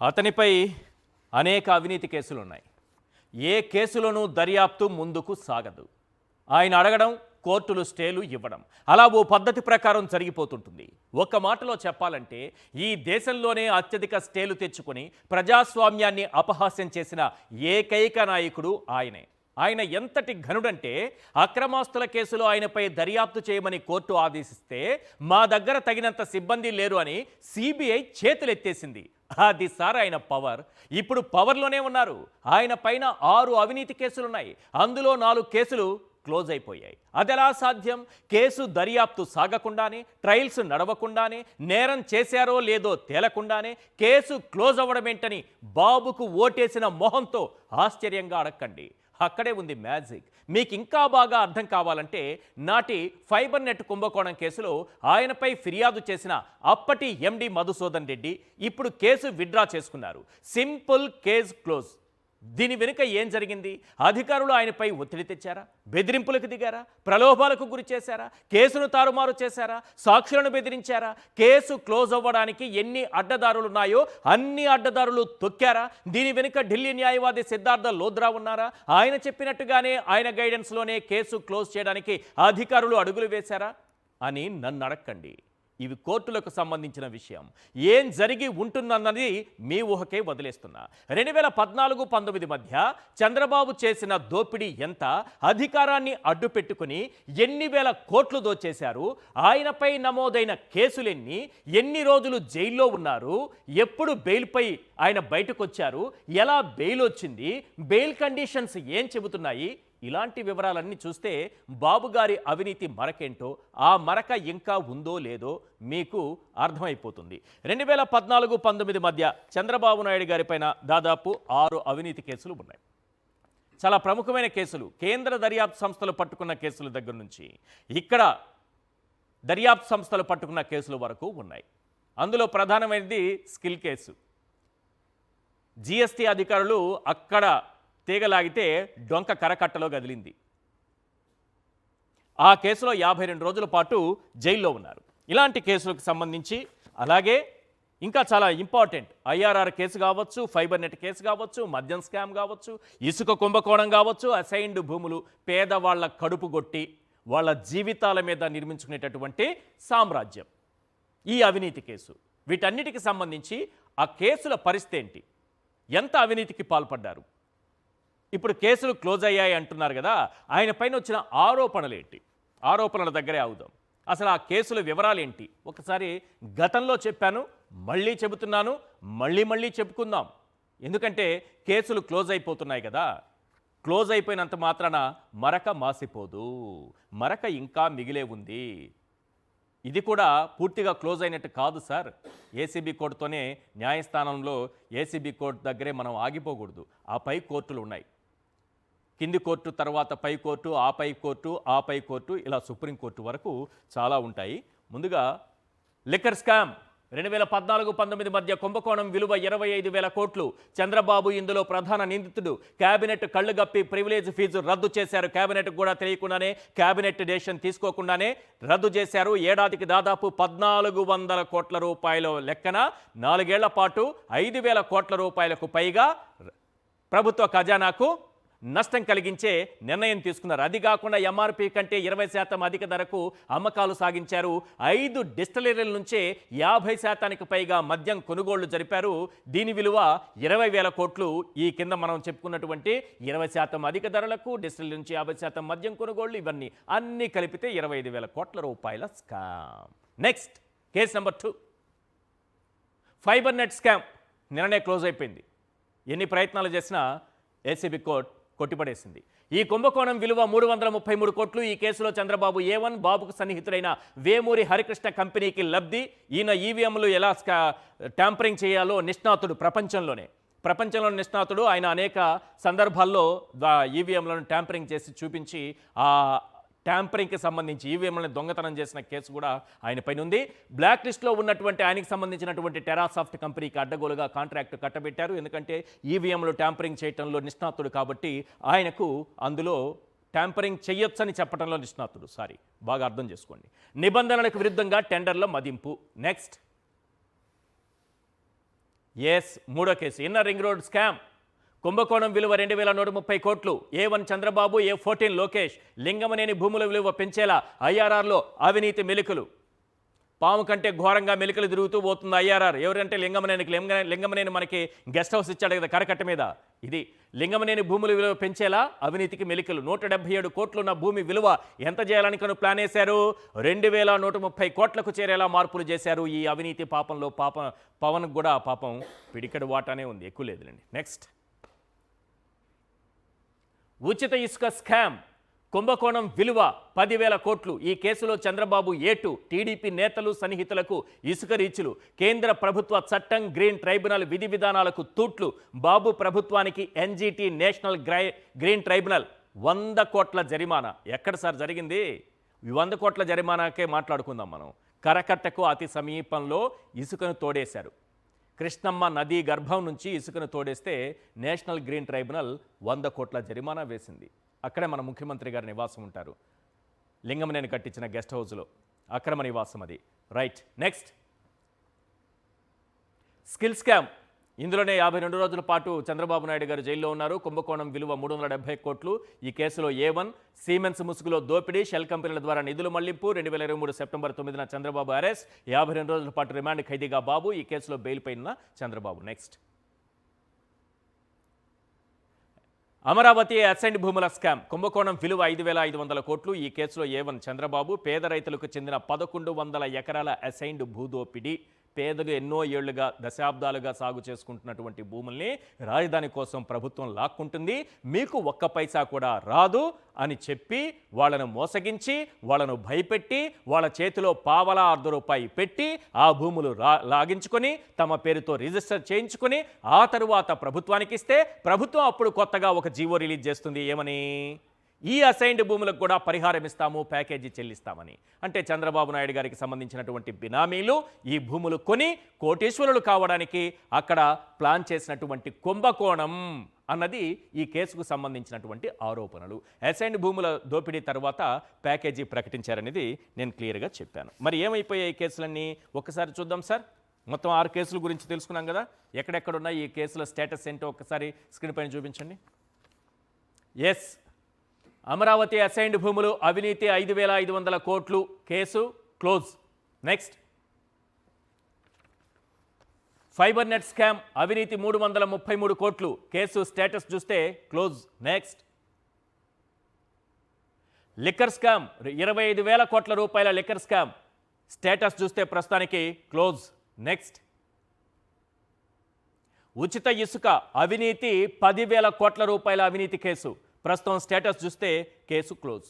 అతనిపై అనేక అవినీతి కేసులున్నాయి. ఏ కేసులోనూ దర్యాప్తు ముందుకు సాగదు. ఆయన అడగడం, కోర్టులు స్టేలు ఇవ్వడం, అలా ఓ పద్ధతి ప్రకారం జరిగిపోతుంటుంది. ఒక్క మాటలో చెప్పాలంటే ఈ దేశంలోనే అత్యధిక స్టేలు తెచ్చుకొని ప్రజాస్వామ్యాన్ని అపహాస్యం చేసిన ఏకైక నాయకుడు ఆయనే. ఆయన ఎంతటి ఘనుడంటే అక్రమాస్తుల కేసులో ఆయనపై దర్యాప్తు చేయమని కోర్టు ఆదేశిస్తే మా దగ్గర తగినంత సిబ్బంది లేరు అని సిబిఐ చేతులెత్తేసింది. అది సార్ ఆయన పవర్. ఇప్పుడు పవర్లోనే ఉన్నారు. ఆయన పైన 6 అవినీతి కేసులున్నాయి. అందులో 4 కేసులు క్లోజ్ అయిపోయాయి. అదెలా సాధ్యం? కేసు దర్యాప్తు సాగకుండానే, ట్రయల్స్ నడవకుండానే, నేరం చేశారో లేదో తేలకుండానే కేసు క్లోజ్ అవ్వడమేంటని బాబుకు ఓటేసిన మొహంతో ఆశ్చర్యంగా అడక్కండి. అక్కడే ఉంది మ్యాజిక్. మీకు ఇంకా బాగా అర్థం కావాలంటే నాటి ఫైబర్ నెట్ కుంభకోణం కేసులో ఆయనపై ఫిర్యాదు చేసిన అప్పటి ఎండి మధుసూదన్ రెడ్డి ఇప్పుడు కేసు విత్డ్రా చేసుకున్నారు. Simple case close. దీని వెనుక ఏం జరిగింది? అధికారులు ఆయనపై ఒత్తిడి తెచ్చారా? బెదిరింపులకు దిగారా? ప్రలోభాలకు గురి చేశారా? కేసును తారుమారు చేశారా? సాక్షులను బెదిరించారా? కేసు క్లోజ్ అవ్వడానికి ఎన్ని అడ్డదారులున్నాయో అన్ని అడ్డదారులు తొక్కారా? దీని వెనుక ఢిల్లీ న్యాయవాది సిద్ధార్థ లోద్రా ఉన్నారా? ఆయన చెప్పినట్టుగానే ఆయన గైడెన్స్లోనే కేసు క్లోజ్ చేయడానికి అధికారులు అడుగులు వేశారా అని నన్ను అడక్కండి. ఇవి కోర్టులకు సంబంధించిన విషయం. ఏం జరిగి ఉంటుందన్నది మీ ఊహకే వదిలేస్తున్నా. 2014-19 మధ్య చంద్రబాబు చేసిన దోపిడీ ఎంత, అధికారాన్ని అడ్డుపెట్టుకుని ఎన్ని వేల కోట్లు దోచేశారు, ఆయనపై నమోదైన కేసులెన్ని, ఎన్ని రోజులు జైల్లో ఉన్నారు, ఎప్పుడు బెయిల్పై ఆయన బయటకు వచ్చారు, ఎలా బెయిల్ వచ్చింది, బెయిల్ కండిషన్స్ ఏం చెబుతున్నాయి, ఇలాంటి వివరాలన్నీ చూస్తే బాబుగారి అవినీతి మరకేంటో, ఆ మరక ఇంకా ఉందో లేదో మీకు అర్థమైపోతుంది. 2014-19 మధ్య చంద్రబాబు నాయుడు గారిపైన దాదాపు 6 అవినీతి కేసులు ఉన్నాయి. చాలా ప్రముఖమైన కేసులు. కేంద్ర దర్యాప్తు సంస్థలు పట్టుకున్న కేసుల దగ్గర నుంచి ఇక్కడ దర్యాప్తు సంస్థలు పట్టుకున్న కేసుల వరకు ఉన్నాయి. అందులో ప్రధానమైనది స్కిల్ కేసు. జిఎస్టీ అధికారులు అక్కడ తీగలాగితే డొంక కరకట్టలో కదిలింది. ఆ కేసులో 52 రోజుల పాటు జైల్లో ఉన్నారు. ఇలాంటి కేసులకు సంబంధించి అలాగే ఇంకా చాలా ఇంపార్టెంట్ ఐఆర్ఆర్ కేసు కావచ్చు, ఫైబర్ నెట్ కేసు కావచ్చు, మద్యం స్కామ్ కావచ్చు, ఇసుక కుంభకోణం కావచ్చు, అసైన్డ్ భూములు పేదవాళ్ల కడుపు కొట్టి వాళ్ళ జీవితాల మీద నిర్మించుకునేటటువంటి సామ్రాజ్యం ఈ అవినీతి కేసు. వీటన్నిటికి సంబంధించి ఆ కేసుల పరిస్థితి ఏంటి, ఎంత అవినీతికి పాల్పడ్డారు, ఇప్పుడు కేసులు క్లోజ్ అయ్యాయి అంటున్నారు కదా, ఆయన పైన వచ్చిన ఆరోపణలు ఏంటి, ఆరోపణల దగ్గరే అవుదాం. అసలు ఆ కేసుల వివరాలు ఏంటి ఒకసారి గతంలో చెప్పాను, మళ్ళీ చెబుతున్నాను, మళ్ళీ చెప్పుకుందాం. ఎందుకంటే కేసులు క్లోజ్ అయిపోతున్నాయి కదా. క్లోజ్ అయిపోయినంత మాత్రాన మరక మాసిపోదు, మరక ఇంకా మిగిలే ఉంది. ఇది కూడా పూర్తిగా క్లోజ్ అయినట్టు కాదు సార్. ఏసీబీ కోర్టుతోనే న్యాయస్థానంలో ఏసీబీ కోర్టు దగ్గరే మనం ఆగిపోకూడదు. ఆ పై కోర్టులు ఉన్నాయి. కింది కోర్టు తర్వాత పై కోర్టు, ఆ పై కోర్టు, ఆ పై కోర్టు, ఇలా సుప్రీంకోర్టు వరకు చాలా ఉంటాయి. ముందుగా లిక్కర్ స్కామ్ 2014-19 మధ్య కుంభకోణం విలువ 25,000 కోట్లు. చంద్రబాబు ఇందులో ప్రధాన నిందితుడు. కేబినెట్ కళ్ళుగప్పి ప్రివిలేజ్ ఫీజు రద్దు చేశారు. కేబినెట్ కూడా తెలియకుండానే, కేబినెట్ డెసిషన్ తీసుకోకుండానే రద్దు చేశారు. ఏడాదికి దాదాపు 1,400 కోట్ల రూపాయల లెక్కన 4 ఏళ్ల పాటు 5,000 కోట్ల రూపాయలకు పైగా ప్రభుత్వ ఖజానాకు నష్టం కలిగించే నిర్ణయం తీసుకున్నారు. అది కాకుండా ఎంఆర్పీ కంటే 20% అధిక ధరకు అమ్మకాలు సాగించారు. 5 డిస్టిలరీల నుంచే 50% పైగా మద్యం కొనుగోళ్లు జరిపారు. దీని విలువ 20,000 కోట్లు. ఈ కింద మనం చెప్పుకున్నటువంటి 20% అధిక ధరలకు, డిస్టిలరీ నుంచి 50% మద్యం కొనుగోళ్లు, ఇవన్నీ అన్నీ కలిపితే 25,000 కోట్ల రూపాయల scam. Next case number 2 fibre net scam. నిన్ననే క్లోజ్ అయిపోయింది. ఎన్ని ప్రయత్నాలు చేసినా ఏసీబీ కోర్టు కొట్టిపడేసింది. ఈ కుంభకోణం విలువ 333 కోట్లు. ఈ కేసులో చంద్రబాబు A1, బాబుకు సన్నిహితుడైన వేమూరి హరికృష్ణ కంపెనీకి లబ్ధి. ఈయన ఈవీఎంలు ఎలా ట్యాంపరింగ్ చేయాలో నిష్ణాతుడు, ప్రపంచంలో నిష్ణాతుడు. ఆయన అనేక సందర్భాల్లో ఈవీఎంలను ట్యాంపరింగ్ చేసి చూపించి ఆ ట్యాంపరింగ్కి సంబంధించి ఈవీఎంలను దొంగతనం చేసిన కేసు కూడా ఆయన పైన ఉంది. బ్లాక్ లిస్ట్లో ఉన్నటువంటి ఆయనకి సంబంధించినటువంటి టెరాసాఫ్ట్ కంపెనీకి అడ్డగోలుగా కాంట్రాక్ట్ కట్టబెట్టారు. ఎందుకంటే ఈవీఎంలు ట్యాంపరింగ్ చేయడంలో నిష్ణాతుడు కాబట్టి ఆయనకు అందులో ట్యాంపరింగ్ చేయొచ్చని చెప్పడంలో నిష్ణాతుడు. బాగా అర్థం చేసుకోండి. నిబంధనలకు విరుద్ధంగా టెండర్ల మదింపు. నెక్స్ట్ ఎస్, మూడో case inner ring road scam. కుంభకోణం విలువ 2130 కోట్లు. A1 Chandrababu, A14 Lokesh. లింగమనేని భూముల విలువ పెంచేలా ఐఆర్ఆర్లో అవినీతి మెలికలు. పాము కంటే ఘోరంగా మెలికలు తిరుగుతూ పోతుంది ఐఆర్ఆర్. ఎవరంటే లింగమనేని మనకి గెస్ట్ హౌస్ ఇచ్చాడు కదా కరకట్ట మీద. ఇది లింగమనేని భూముల విలువ పెంచేలా అవినీతికి మెలికలు. 177 కోట్లున్న భూమి విలువ ఎంత చేయాలని ప్లాన్ వేశారు? 2130 కోట్లకు చేరేలా మార్పులు చేశారు. ఈ అవినీతి పాపంలో పవన్ కూడా పాపం పిడికడు వాటానే ఉంది, ఎక్కువ లేదులేండి. నెక్స్ట్, ఉచిత ఇసుక స్కామ్. కుంభకోణం విలువ 10,000 కోట్లు. ఈ కేసులో చంద్రబాబు A2, టీడీపీ నేతలు సన్నిహితులకు ఇసుక రీచులు. కేంద్ర ప్రభుత్వ చట్టం, గ్రీన్ ట్రైబ్యునల్ విధి విధానాలకు తూట్లు. బాబు ప్రభుత్వానికి NGT నేషనల్ గ్రీన్ ట్రైబ్యునల్ 100 కోట్ల జరిమానా. ఎక్కడ సార్ జరిగింది? 100 కోట్ల జరిమానాకే మాట్లాడుకుందాం మనం. కరకట్టకు అతి సమీపంలో ఇసుకను తోడేశారు. కృష్ణమ్మ నదీ గర్భం నుంచి ఇసుకను తోడేస్తే నేషనల్ గ్రీన్ ట్రైబ్యునల్ 100 కోట్ల జరిమానా వేసింది. అక్కడే మన ముఖ్యమంత్రి గారి నివాసం ఉంటారు, లింగమనేని కట్టించిన గెస్ట్ హౌస్లో అక్రమ నివాసం అది. రైట్. Next, skill scam. ఇందులోనే 52 రోజుల పాటు చంద్రబాబు నాయుడు గారు జైల్లో ఉన్నారు. కుంభకోణం విలువ 370 కోట్లు. ఈ కేసులో A1 సీమెన్స్ ముసుగులో దోపిడీ, షెల్ కంపెనీల ద్వారా నిధులు మళ్లింపు. 2023 సెప్టెంబర్ 9న చంద్రబాబు అరెస్ట్. 52 రోజుల పాటు రిమాండ్ ఖైదీగా బాబు. ఈ కేసులో బెయిల్పై ఉన్న చంద్రబాబు. నెక్స్ట్, అమరావతి అసైన్డ్ భూముల స్కామ్. కుంభకోణం విలువ 5,500 కోట్లు. ఈ కేసులో A1 చంద్రబాబు. పేద రైతులకు చెందిన 1100 ఎకరాల అసైన్డ్ భూదోపిడీ. పేదలు ఎన్నో ఏళ్లుగా, దశాబ్దాలుగా సాగు చేసుకుంటున్నటువంటి భూముల్ని రాజధాని కోసం ప్రభుత్వం లాక్కుంటుంది, మీకు ఒక్క పైసా కూడా రాదు అని చెప్పి వాళ్ళను మోసగించి, వాళ్ళను భయపెట్టి, వాళ్ళ చేతిలో పావలా ₹1 పెట్టి ఆ భూములు లాగించుకొని తమ పేరుతో రిజిస్టర్ చేయించుకొని ఆ తరువాత ప్రభుత్వానికి ఇస్తే ప్రభుత్వం అప్పుడు కొత్తగా ఒక జీవో రిలీజ్ చేస్తుంది. ఏమని? ఈ అసైన్డ్ భూములకు కూడా పరిహారం ఇస్తాము, ప్యాకేజీ చెల్లిస్తామని. అంటే చంద్రబాబు నాయుడు గారికి సంబంధించినటువంటి బినామీలు ఈ భూములు కొని కోటీశ్వరులు కావడానికి అక్కడ ప్లాన్ చేసినటువంటి కుంభకోణం అన్నది ఈ కేసుకు సంబంధించినటువంటి ఆరోపణలు. అసైన్డ్ భూముల దోపిడీ తర్వాత ప్యాకేజీ ప్రకటించారనేది నేను క్లియర్గా చెప్పాను. మరి ఏమైపోయాయి ఈ కేసులన్నీ ఒక్కసారి చూద్దాం సార్. మొత్తం 6 కేసుల గురించి తెలుసుకున్నాం కదా. ఎక్కడెక్కడున్నా ఈ కేసుల స్టేటస్ ఏంటో ఒక్కసారి స్క్రీన్ పైన చూపించండి. ఎస్, అమరావతి అసైన్డ్ భూములు అవినీతి 5,500 కోట్లు. Case close. Next, fibre net scam. అవినీతి 333 కోట్లు. కేసు స్టేటస్ చూస్తే క్లోజ్. Next, liquor scam. 25,000 కోట్ల రూపాయల లిక్కర్ స్కామ్. స్టేటస్ చూస్తే ప్రస్తుతానికి క్లోజ్. నెక్స్ట్, ఉచిత ఇసుక అవినీతి 10,000 కోట్ల రూపాయల అవినీతి కేసు. ప్రస్తుతం స్టేటస్ చూస్తే కేసు క్లోజ్.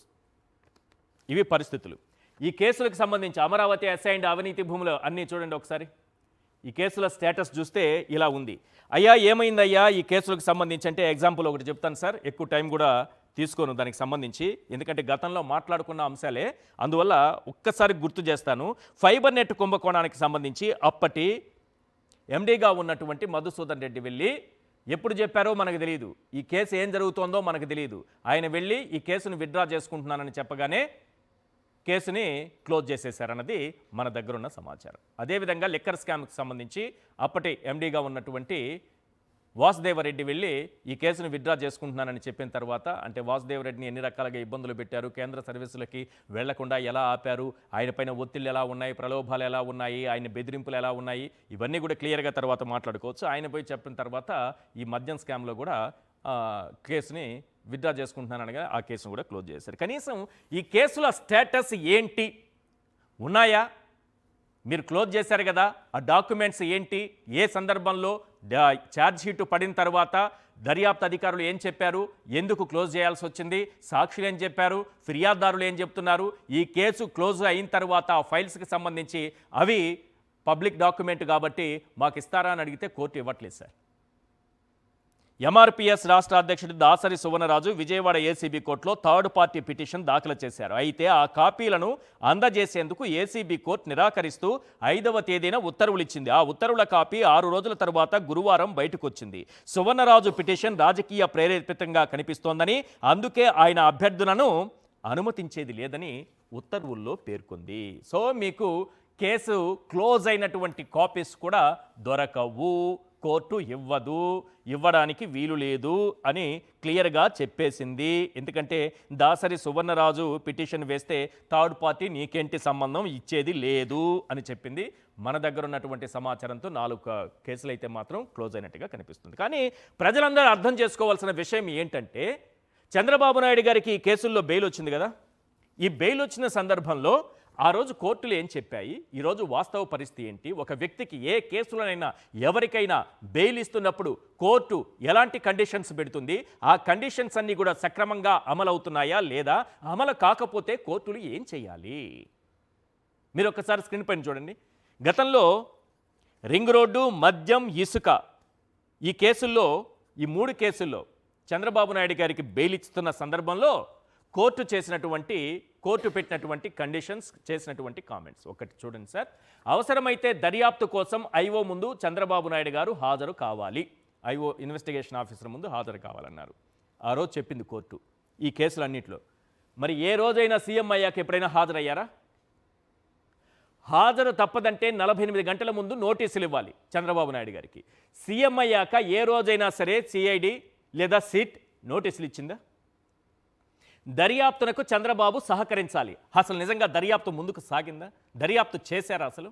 ఇవి పరిస్థితులు. ఈ కేసులకు సంబంధించి అమరావతి అసైన్డ్ అవినీతి భూములు అన్నీ చూడండి ఒకసారి. ఈ కేసుల స్టేటస్ చూస్తే ఇలా ఉంది. అయ్యా ఏమైందయ్యా ఈ కేసులకు సంబంధించి అంటే ఎగ్జాంపుల్ ఒకటి చెప్తాను సార్, ఎక్కువ టైం కూడా తీసుకోను దానికి సంబంధించి, ఎందుకంటే గతంలో మాట్లాడుకున్న అంశాలే, అందువల్ల ఒక్కసారి గుర్తు చేస్తాను. ఫైబర్ నెట్ కుంభకోణానికి సంబంధించి అప్పటి ఎండీగా ఉన్నటువంటి మధుసూదన్ రెడ్డి వెళ్ళి ఎప్పుడు చెప్పారో మనకు తెలియదు, ఈ కేసు ఏం జరుగుతోందో మనకు తెలియదు. ఆయన వెళ్ళి ఈ కేసును విత్డ్రా చేసుకుంటున్నానని చెప్పగానే కేసుని క్లోజ్ చేసేశారన్నది మన దగ్గరున్న సమాచారం. అదేవిధంగా లిక్కర్ స్కామ్కి సంబంధించి అప్పటి ఎండీగా ఉన్నటువంటి వాసుదేవరెడ్డి వెళ్ళి ఈ కేసును విత్డ్రా చేసుకుంటున్నానని చెప్పిన తర్వాత, అంటే వాసుదేవరెడ్డిని ఎన్ని రకాలుగా ఇబ్బందులు పెట్టారు, కేంద్ర సర్వీసులకి వెళ్లకుండా ఎలా ఆపారు, ఆయన పైన ఒత్తిళ్ళు ఎలా ఉన్నాయి, ప్రలోభాలు ఎలా ఉన్నాయి, ఆయన బెదిరింపులు ఎలా ఉన్నాయి, ఇవన్నీ కూడా క్లియర్గా తర్వాత మాట్లాడుకోవచ్చు. ఆయన పోయి చెప్పిన తర్వాత ఈ మద్యం స్కామ్లో కూడా కేసుని విత్డ్రా చేసుకుంటున్నాననగా ఆ కేసును కూడా క్లోజ్ చేశారు. కనీసం ఈ కేసుల స్టేటస్ ఏంటి, ఉన్నాయా? మీరు క్లోజ్ చేశారు కదా, ఆ డాక్యుమెంట్స్ ఏంటి, ఏ సందర్భంలో ఛార్జ్ షీట్ పడిన తర్వాత దర్యాప్తు అధికారులు ఏం చెప్పారు, ఎందుకు క్లోజ్ చేయాల్సి వచ్చింది, సాక్షులు ఏం చెప్పారు, ఫిర్యాదుదారులు ఏం చెప్తున్నారు, ఈ కేసు క్లోజ్ అయిన తర్వాత ఆ ఫైల్స్కి సంబంధించి అవి పబ్లిక్ డాక్యుమెంట్ కాబట్టి మాకు ఇస్తారా అని అడిగితే కోర్టు ఇవ్వట్లేదు సార్. ఎంఆర్పీఎస్ రాష్ట్ర అధ్యక్షుడు దాసరి సువర్ణరాజు విజయవాడ ఏసీబీ కోర్టులో థర్డ్ పార్టీ పిటిషన్ దాఖలు చేశారు. అయితే ఆ కాపీలను అందజేసేందుకు ఏసీబీ కోర్టు నిరాకరిస్తూ 5వ తేదీన ఉత్తర్వులు ఇచ్చింది. ఆ ఉత్తర్వుల కాపీ 6 రోజుల తర్వాత గురువారం బయటకు వచ్చింది. సువర్ణరాజు పిటిషన్ రాజకీయ ప్రేరేపితంగా కనిపిస్తోందని, అందుకే ఆయన అభ్యర్థులను అనుమతించేది లేదని ఉత్తర్వుల్లో పేర్కొంది. సో మీకు కేసు క్లోజ్ అయినటువంటి కాపీస్ కూడా దొరకవు. కోర్టు ఇవ్వడానికి వీలు లేదు అని క్లియర్గా చెప్పేసింది. ఎందుకంటే దాసరి సువర్ణరాజు పిటిషన్ వేస్తే థర్డ్ పార్టీ నీకేంటి సంబంధం, ఇచ్చేది లేదు అని చెప్పింది. మన దగ్గర ఉన్నటువంటి సమాచారంతో 4 కేసులు అయితే మాత్రం క్లోజ్ అయినట్టుగా కనిపిస్తుంది. కానీ ప్రజలందరూ అర్థం చేసుకోవాల్సిన విషయం ఏంటంటే, చంద్రబాబు నాయుడు గారికి ఈ కేసుల్లో బెయిల్ వచ్చింది కదా, ఈ బెయిల్ వచ్చిన సందర్భంలో ఆ రోజు కోర్టులు ఏం చెప్పాయి, ఈరోజు వాస్తవ పరిస్థితి ఏంటి, ఒక వ్యక్తికి ఏ కేసులోనైనా ఎవరికైనా బెయిల్ ఇస్తున్నప్పుడు కోర్టు ఎలాంటి కండిషన్స్ పెడుతుంది, ఆ కండిషన్స్ అన్నీ కూడా సక్రమంగా అమలు అవుతున్నాయా లేదా, అమలు కాకపోతే కోర్టులు ఏం చేయాలి? మీరు ఒక్కసారి స్క్రీన్ పైన చూడండి. గతంలో రింగ్ రోడ్డు, మద్యం, ఇసుక ఈ కేసుల్లో, ఈ 3 కేసుల్లో చంద్రబాబు నాయుడు గారికి బెయిల్ ఇస్తున్న సందర్భంలో కోర్టు పెట్టినటువంటి కండిషన్స్, చేసినటువంటి కామెంట్స్ ఒకటి చూడండి సార్. అవసరమైతే దర్యాప్తు కోసం ఐఓ ముందు చంద్రబాబు నాయుడు గారు హాజరు కావాలి, ఐఓ ఇన్వెస్టిగేషన్ ఆఫీసర్ ముందు హాజరు కావాలన్నారు. ఆ రోజు చెప్పింది కోర్టు ఈ కేసులన్నింటిలో. మరి ఏ రోజైనా సీఎం అయ్యాక ఎప్పుడైనా హాజరయ్యారా? హాజరు తప్పదంటే 48 గంటల ముందు నోటీసులు ఇవ్వాలి చంద్రబాబు నాయుడు గారికి. సీఎం అయ్యాక ఏ రోజైనా సరే సిఐడి లేదా సిట్ నోటీసులు ఇచ్చిందా? దర్యాప్తునకు చంద్రబాబు సహకరించాలి. అసలు నిజంగా దర్యాప్తు ముందుకు సాగిందా? దర్యాప్తు చేశారా అసలు?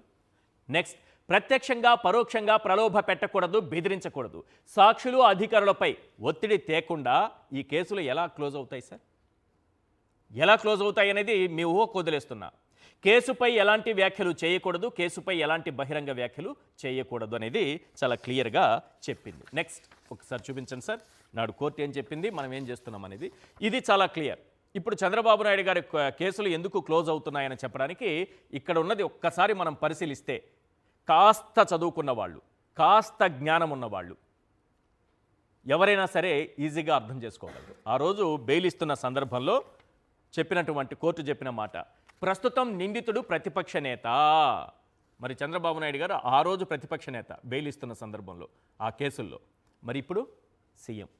నెక్స్ట్, ప్రత్యక్షంగా పరోక్షంగా ప్రలోభ పెట్టకూడదు, బెదిరించకూడదు. సాక్షులు అధికారులపై ఒత్తిడి తేకుండా ఈ కేసులు ఎలా క్లోజ్ అవుతాయి సార్? ఎలా క్లోజ్ అవుతాయి అనేది మీ ఊహకు వదిలేస్తున్నా. కేసుపై ఎలాంటి వ్యాఖ్యలు చేయకూడదు, కేసుపై ఎలాంటి బహిరంగ వ్యాఖ్యలు చేయకూడదు అనేది చాలా క్లియర్గా చెప్పింది. నెక్స్ట్ ఒకసారి చూపించండి సార్, నాడు కోర్టు ఏం చెప్పింది, మనం ఏం చేస్తున్నాం అనేది. ఇది చాలా క్లియర్. ఇప్పుడు చంద్రబాబు నాయుడు గారి కేసులు ఎందుకు క్లోజ్ అవుతున్నాయని చెప్పడానికి ఇక్కడ ఉన్నది ఒక్కసారి మనం పరిశీలిస్తే, కాస్త చదువుకున్న వాళ్ళు, కాస్త జ్ఞానం ఉన్నవాళ్ళు ఎవరైనా సరే ఈజీగా అర్థం చేసుకోగలరు. ఆ రోజు బెయిల్ ఇస్తున్న సందర్భంలో చెప్పినటువంటి కోర్టు చెప్పిన మాట, ప్రస్తుతం నిందితుడు ప్రతిపక్ష నేత. మరి చంద్రబాబు నాయుడు గారు ఆ రోజు ప్రతిపక్ష నేత బెయిల్ ఇస్తున్న సందర్భంలో ఆ కేసుల్లో. మరి ఇప్పుడు సీఎం.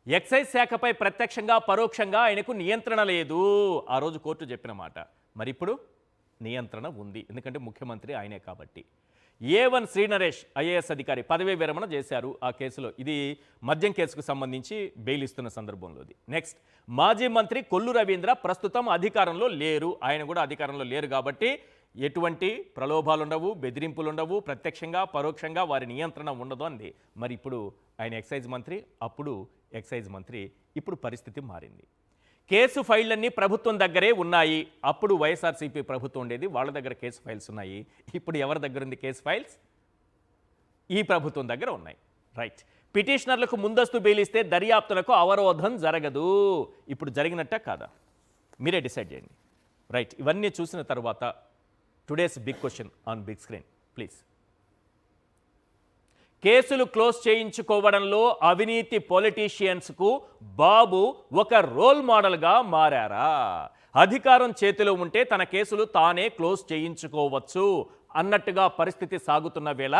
ఎక్సైజ్ శాఖపై ప్రత్యక్షంగా పరోక్షంగా ఆయనకు నియంత్రణ లేదు, ఆ రోజు కోర్టు చెప్పిన మాట. మరి ఇప్పుడు నియంత్రణ ఉంది, ఎందుకంటే ముఖ్యమంత్రి ఆయనే కాబట్టి. A1 శ్రీనరేష్ ఐఏఎస్ అధికారి పదవీ విరమణ చేశారు ఆ కేసులో. ఇది మద్యం కేసుకు సంబంధించి బెయిల్ ఇస్తున్న సందర్భంలోది. నెక్స్ట్, మాజీ మంత్రి కొల్లు రవీంద్ర ప్రస్తుతం అధికారంలో లేరు, ఆయన కూడా అధికారంలో లేరు కాబట్టి ఎటువంటి ప్రలోభాలు ఉండవు, బెదిరింపులు ఉండవు, ప్రత్యక్షంగా పరోక్షంగా వారి నియంత్రణ ఉండదు అంది. మరి ఇప్పుడు ఆయన ఎక్సైజ్ మంత్రి, అప్పుడు ఎక్సైజ్ మంత్రి, ఇప్పుడు పరిస్థితి మారింది. కేసు ఫైళ్ళన్నీ ప్రభుత్వం దగ్గరే ఉన్నాయి. అప్పుడు వైఎస్ఆర్సీపీ ప్రభుత్వం ఉండేది, వాళ్ళ దగ్గర కేసు ఫైల్స్ ఉన్నాయి. ఇప్పుడు ఎవరి దగ్గర ఉంది కేసు ఫైల్స్? ఈ ప్రభుత్వం దగ్గర ఉన్నాయి. రైట్. పిటిషనర్లకు ముందస్తు బెయిల్ ఇస్తే దర్యాప్తులకు అవరోధం జరగదు. ఇప్పుడు జరిగినట్ట కాదా? మీరే డిసైడ్ చేయండి. రైట్. ఇవన్నీ చూసిన తర్వాత today's big question on big screen please. కేసులు క్లోజ్ చేయించుకోవడంలో అవినీతి పొలిటీషియన్స్కు బాబు ఒక రోల్ మోడల్గా మారారా? అధికారం చేతిలో ఉంటే తన కేసులు తానే క్లోజ్ చేయించుకోవచ్చు అన్నట్టుగా పరిస్థితి సాగుతున్న వేళ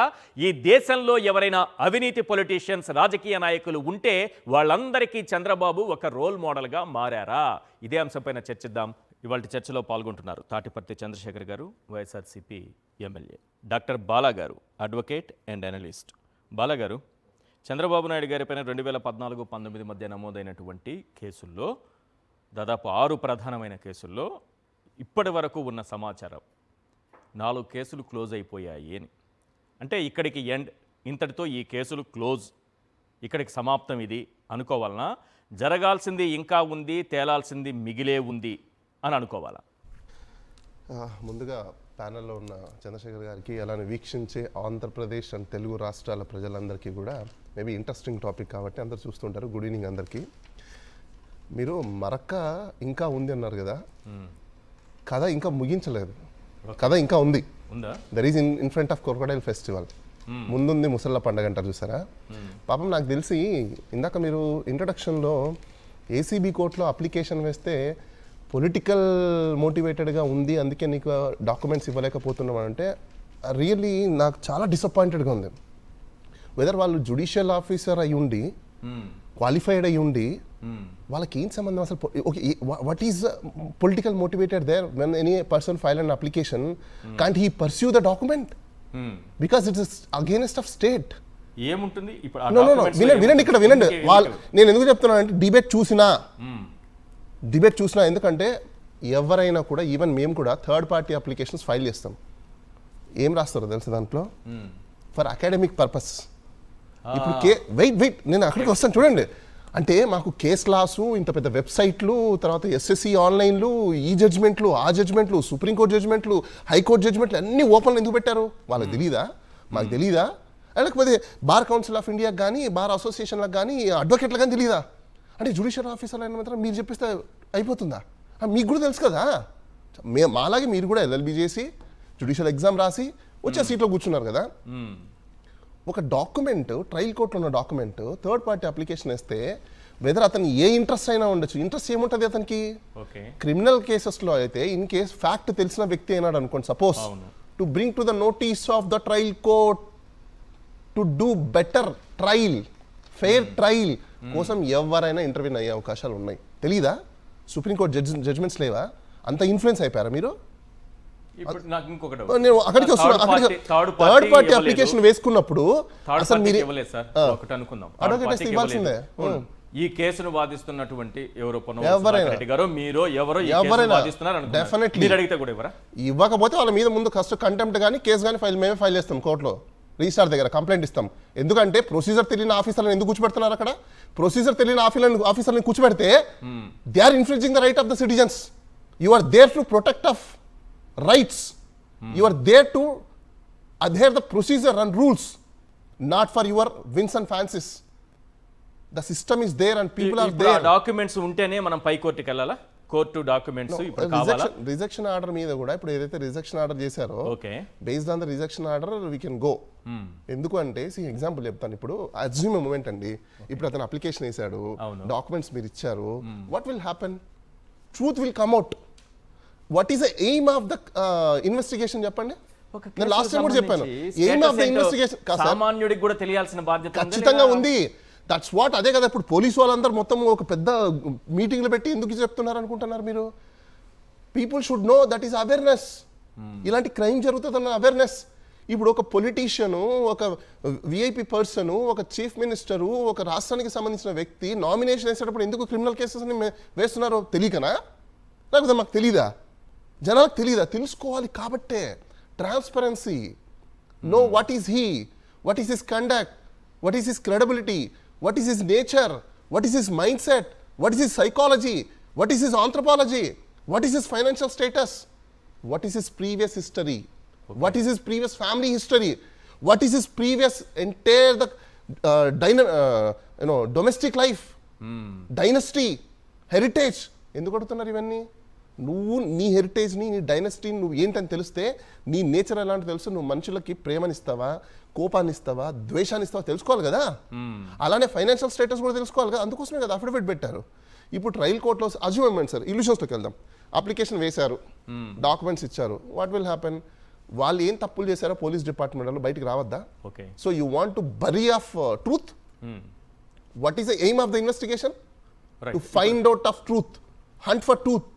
ఈ దేశంలో ఎవరైనా అవినీతి పొలిటీషియన్స్, రాజకీయ నాయకులు ఉంటే వాళ్ళందరికీ చంద్రబాబు ఒక రోల్ మోడల్గా మారారా? ఇదే అంశంపైన చర్చిద్దాం. ఇవాళ చర్చలో పాల్గొంటున్నారు తాటిపర్తి చంద్రశేఖర్ గారు, వైఎస్ఆర్సీపీ ఎమ్మెల్యే, డాక్టర్ బాలా గారు, అడ్వకేట్ అండ్ అనలిస్ట్. బాలా గారు, చంద్రబాబు నాయుడు గారిపైన 2014-19 మధ్య నమోదైనటువంటి కేసుల్లో దాదాపు 6 ప్రధానమైన కేసుల్లో ఇప్పటి వరకు ఉన్న సమాచారం 4 కేసులు క్లోజ్ అయిపోయాయి అని. అంటే ఇక్కడికి ఎండ్, ఇంతటితో ఈ కేసులు క్లోజ్, ఇక్కడికి సమాప్తం ఇది అనుకోవాలనా? జరగాల్సింది ఇంకా ఉంది, తేలాల్సింది మిగిలే ఉంది అని అనుకోవాలా? ముందుగా ప్యానెల్లో ఉన్న చంద్రశేఖర్ గారికి, అలానే వీక్షించే ఆంధ్రప్రదేశ్ అండ్ తెలుగు రాష్ట్రాల ప్రజలందరికీ కూడా మేబీ ఇంట్రెస్టింగ్ టాపిక్ కాబట్టి అందరు చూస్తుంటారు. గుడ్ ఈవినింగ్ అందరికీ. మీరు మరక్క ఇంకా ఉంది అన్నారు కదా, కథ ఇంకా ముగించలేదు, కథ ఇంకా ఉంది. There is in front of crocodile festival, ముందుంది ముసళ్ళ పండుగ అంటారు చూసారా. పాపం నాకు తెలిసి ఇందాక మీరు ఇంట్రడక్షన్లో ఏసీబీ కోర్టులో అప్లికేషన్ వేస్తే పొలిటికల్ మోటివేటెడ్గా ఉంది, అందుకే నీకు డాక్యుమెంట్స్ ఇవ్వలేకపోతున్నాం అంటే రియల్లీ నాకు చాలా డిసప్పాయింటెడ్గా ఉంది. వెదర్ వాళ్ళు జ్యుడిషియల్ ఆఫీసర్ అయి ఉండి, క్వాలిఫైడ్ అయి ఉండి, వాళ్ళకి ఏం సంబంధం అసలు? Okay, what is political motivated there when any person file an application? Can't he pursue the document? Because it's against of state. ఏముంటుంది ఇప్పుడు ఆ నో documents లో వినండి ఇక్కడ వినండి. ఏముంటుంది? వాళ్ళు నేను ఎందుకు చెప్తున్నానంటే డిబేట్ చూసినా ఎందుకంటే ఎవరైనా కూడా ఈవెన్ మేము కూడా థర్డ్ పార్టీ అప్లికేషన్స్ ఫైల్ చేస్తాం. ఏం రాస్తారో తెలుసు దాంట్లో, ఫర్ అకాడమిక్ పర్పస్. ఇప్పుడు వెయిట్ నేను అక్కడికి వస్తాను చూడండి. అంటే మాకు కేస్ లాసు, ఇంత పెద్ద వెబ్సైట్లు, తర్వాత ఎస్ఎస్సి ఆన్లైన్లు, ఈ జడ్జ్మెంట్లు, ఆ జడ్జ్మెంట్లు, సుప్రీంకోర్టు జడ్జ్మెంట్లు, హైకోర్టు జడ్జ్మెంట్లు అన్నీ ఓపెన్లో ఎందుకు పెట్టారు? వాళ్ళకి తెలీదా? మాకు తెలీదా? లేకపోతే బార్ కౌన్సిల్ ఆఫ్ ఇండియాకి కానీ, బార్ అసోసియేషన్లకు కానీ, అడ్వకేట్లకు కానీ తెలీదా? అంటే జ్యుడిషియల్ ఆఫీసర్లు అయిన మాత్రం మీరు చెప్పిస్తే అయిపోతుందా? మీకు కూడా తెలుసు కదా. మాలాగే మీరు కూడా ఎల్ఎల్బి చేసి జ్యుడిషియల్ ఎగ్జామ్ రాసి వచ్చే సీట్లో కూర్చున్నారు కదా. ఒక డాక్యుమెంట్, ట్రయల్ కోర్టులో ఉన్న డాక్యుమెంట్ థర్డ్ పార్టీ అప్లికేషన్ వేస్తే వెదర్ అతను ఏ ఇంట్రెస్ట్ అయినా ఉండొచ్చు. ఇంట్రెస్ట్ ఏముంటుంది అతనికి? క్రిమినల్ కేసెస్లో అయితే ఇన్ కేస్ ఫ్యాక్ట్ తెలిసిన వ్యక్తి అయినాడు అనుకోండి, suppose to bring to the notice of the trial court to do better trial, fair trial కోసం ఎవరైనా ఇంటర్వ్యూన్ అయ్యే అవకాశాలు ఉన్నాయి. తెలీదా? సుప్రీంకోర్టు జడ్జ్మెంట్స్ లేవా? అంత ఇన్ఫ్లుయెన్స్ అయిపోయారా మీరు? నేను అక్కడికి వస్తున్నా. థర్డ్ పార్టీ అప్లికేషన్ వేసుకున్నప్పుడు అసలు మీరు అడ్వకేట్ ఇవ్వాల్సిందే. ఈ కేసును వాదిస్తున్నటువంటి ఎవరైనా గారో మీరో ఎవరో డెఫినెట్లీ అడిగితే కూడా ఇవ్వరా? ఇవ్వకపోతే వాళ్ళ మీద ముందు కంటెంప్ట్ కానీ కేసు కానీ మేమే ఫైల్ చేస్తాం కోర్టులో, రిజిస్ట్రార్ దగ్గర కంప్లైంట్ ఇస్తాం. ఎందుకంటే ప్రొసీజర్ తెలియని ఆఫీసర్లను ఎందుకు కూర్చోబెడుతున్నారు అక్కడ? ప్రొసీజర్ తెలియని ఆఫీసర్లను కూర్చోబెడితే they are infringing the right of the citizens. You are there to protect of rights. You are there to adhere the procedure and rules, not for your whims and fancies. The system is there and people are there. Documents ఉంటేనే మనం పై కోర్టుకి వెళ్ళాలా? Court documents ఇప్పుడు కావాలా? Rejection order మీద కూడా ఇప్పుడు ఏదైతే రిజెక్షన్ ఆర్డర్ చేశారో, based on the rejection order we can go. ఎందుకు అంటే ఎగ్జాంపుల్ చెప్తాను. ఇప్పుడు అజ్యూమ్ మూమెంట్ అండి. ఇప్పుడు అతను అప్లికేషన్ వేసాడు, డాక్యుమెంట్స్ మీరు ఇచ్చారు. What will happen? Truth will come out. What is the aim of the investigation చెప్పండి. నేను లాస్ట్ టైం కూడా చెప్పాను, ఎయిమ్ ఆఫ్ ద ఇన్వెస్టిగేషన్ సామాన్యుడికి కూడా తెలియాల్సిన బాధ్యత ఖచ్చితంగా ఉంది. That's what. అదే కదా ఇప్పుడు పోలీసు వాళ్ళందరూ మొత్తం ఒక పెద్ద మీటింగ్లు పెట్టి ఎందుకు చెప్తున్నారు అనుకుంటున్నారు మీరు? People should know, that is awareness. ఇలాంటి క్రైమ్ జరుగుతుందన్న అవేర్నెస్. ఇప్పుడు ఒక పొలిటీషియను, ఒక విఐపి పర్సను, ఒక చీఫ్ మినిస్టరు, ఒక రాష్ట్రానికి సంబంధించిన వ్యక్తి నామినేషన్ వేసేటప్పుడు ఎందుకు క్రిమినల్ కేసెస్ వేస్తున్నారో తెలియకనా? లేకపోతే మాకు తెలీదా? జనాలకు తెలీదా? తెలుసుకోవాలి కాబట్టే transparency. Know what is he, what is his conduct, what is his credibility, what is his nature, what is his mindset, what is his psychology, what is his anthropology, what is his financial status, what is his previous history, what is his previous family history, what is his previous entire the domestic life, dynasty, heritage. ఎందుకు అడుగుతున్నారు ఇవన్నీ? నువ్వు నీ హెరిటేజ్ని, నీ డైనస్టీని నువ్వు ఏంటని తెలిస్తే నీ నేచర్ ఎలాంటి తెలుసు. నువ్వు మనుషులకి ప్రేమనిస్తావా, కోపాన్ని ఇస్తావా, ద్వేషాన్ని ఇస్తావా తెలుసుకోవాలి కదా. అలానే ఫైనాన్షియల్ స్టేటస్ కూడా తెలుసుకోవాలి కదా. అందుకోసమే కదా అఫిడవిట్ పెట్టారు. ఇప్పుడు ట్రయల్ కోర్టులో అజ్యూమెంట్ సార్, ఇల్యూషన్స్లోకి వెళ్దాం. అప్లికేషన్ వేశారు, డాక్యుమెంట్స్ ఇచ్చారు. What will happen? వాళ్ళు ఏం తప్పులు చేశారో పోలీస్ డిపార్ట్మెంట్ వాళ్ళు బయటికి రావద్దా? So you want to bury of truth. What is the aim of the investigation? To find out of truth, hunt for truth.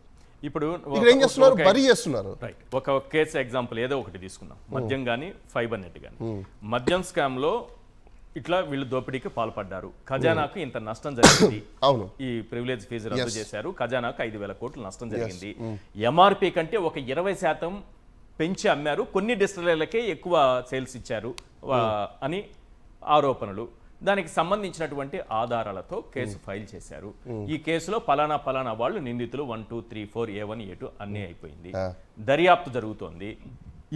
ఇప్పుడు ఏం చేస్తున్నారు? బరీ చేస్తున్నారు. రైట్. ఒక కేసు ఎగ్జాంపుల్ ఏదో ఒకటి తీసుకుందాం. మద్యం కానీ, ఫైబర్ నెట్ కానీ. మద్యం స్కామ్ లో ఇట్లా వీళ్ళు దోపిడీకి పాల్పడ్డారు, ఖజానాకు ఇంత నష్టం జరిగింది. అవును. ఈ ప్రివిలేజ్ ఫీజు రద్దు చేశారు, ఖజానాకు 5,000 కోట్లు నష్టం జరిగింది. ఎంఆర్పి కంటే ఒక 20% పెంచి అమ్మారు, కొన్ని డిస్టిలరీలకే ఎక్కువ సేల్స్ ఇచ్చారు అని ఆరోపణలు. దానికి సంబంధించినటువంటి ఆధారాలతో కేసు ఫైల్ చేశారు. ఈ కేసులో పలానా వాళ్ళు నిందితులు 1, 2, 3, 4, A1, A2 అన్నీ అయిపోయింది. దర్యాప్తు జరుగుతోంది.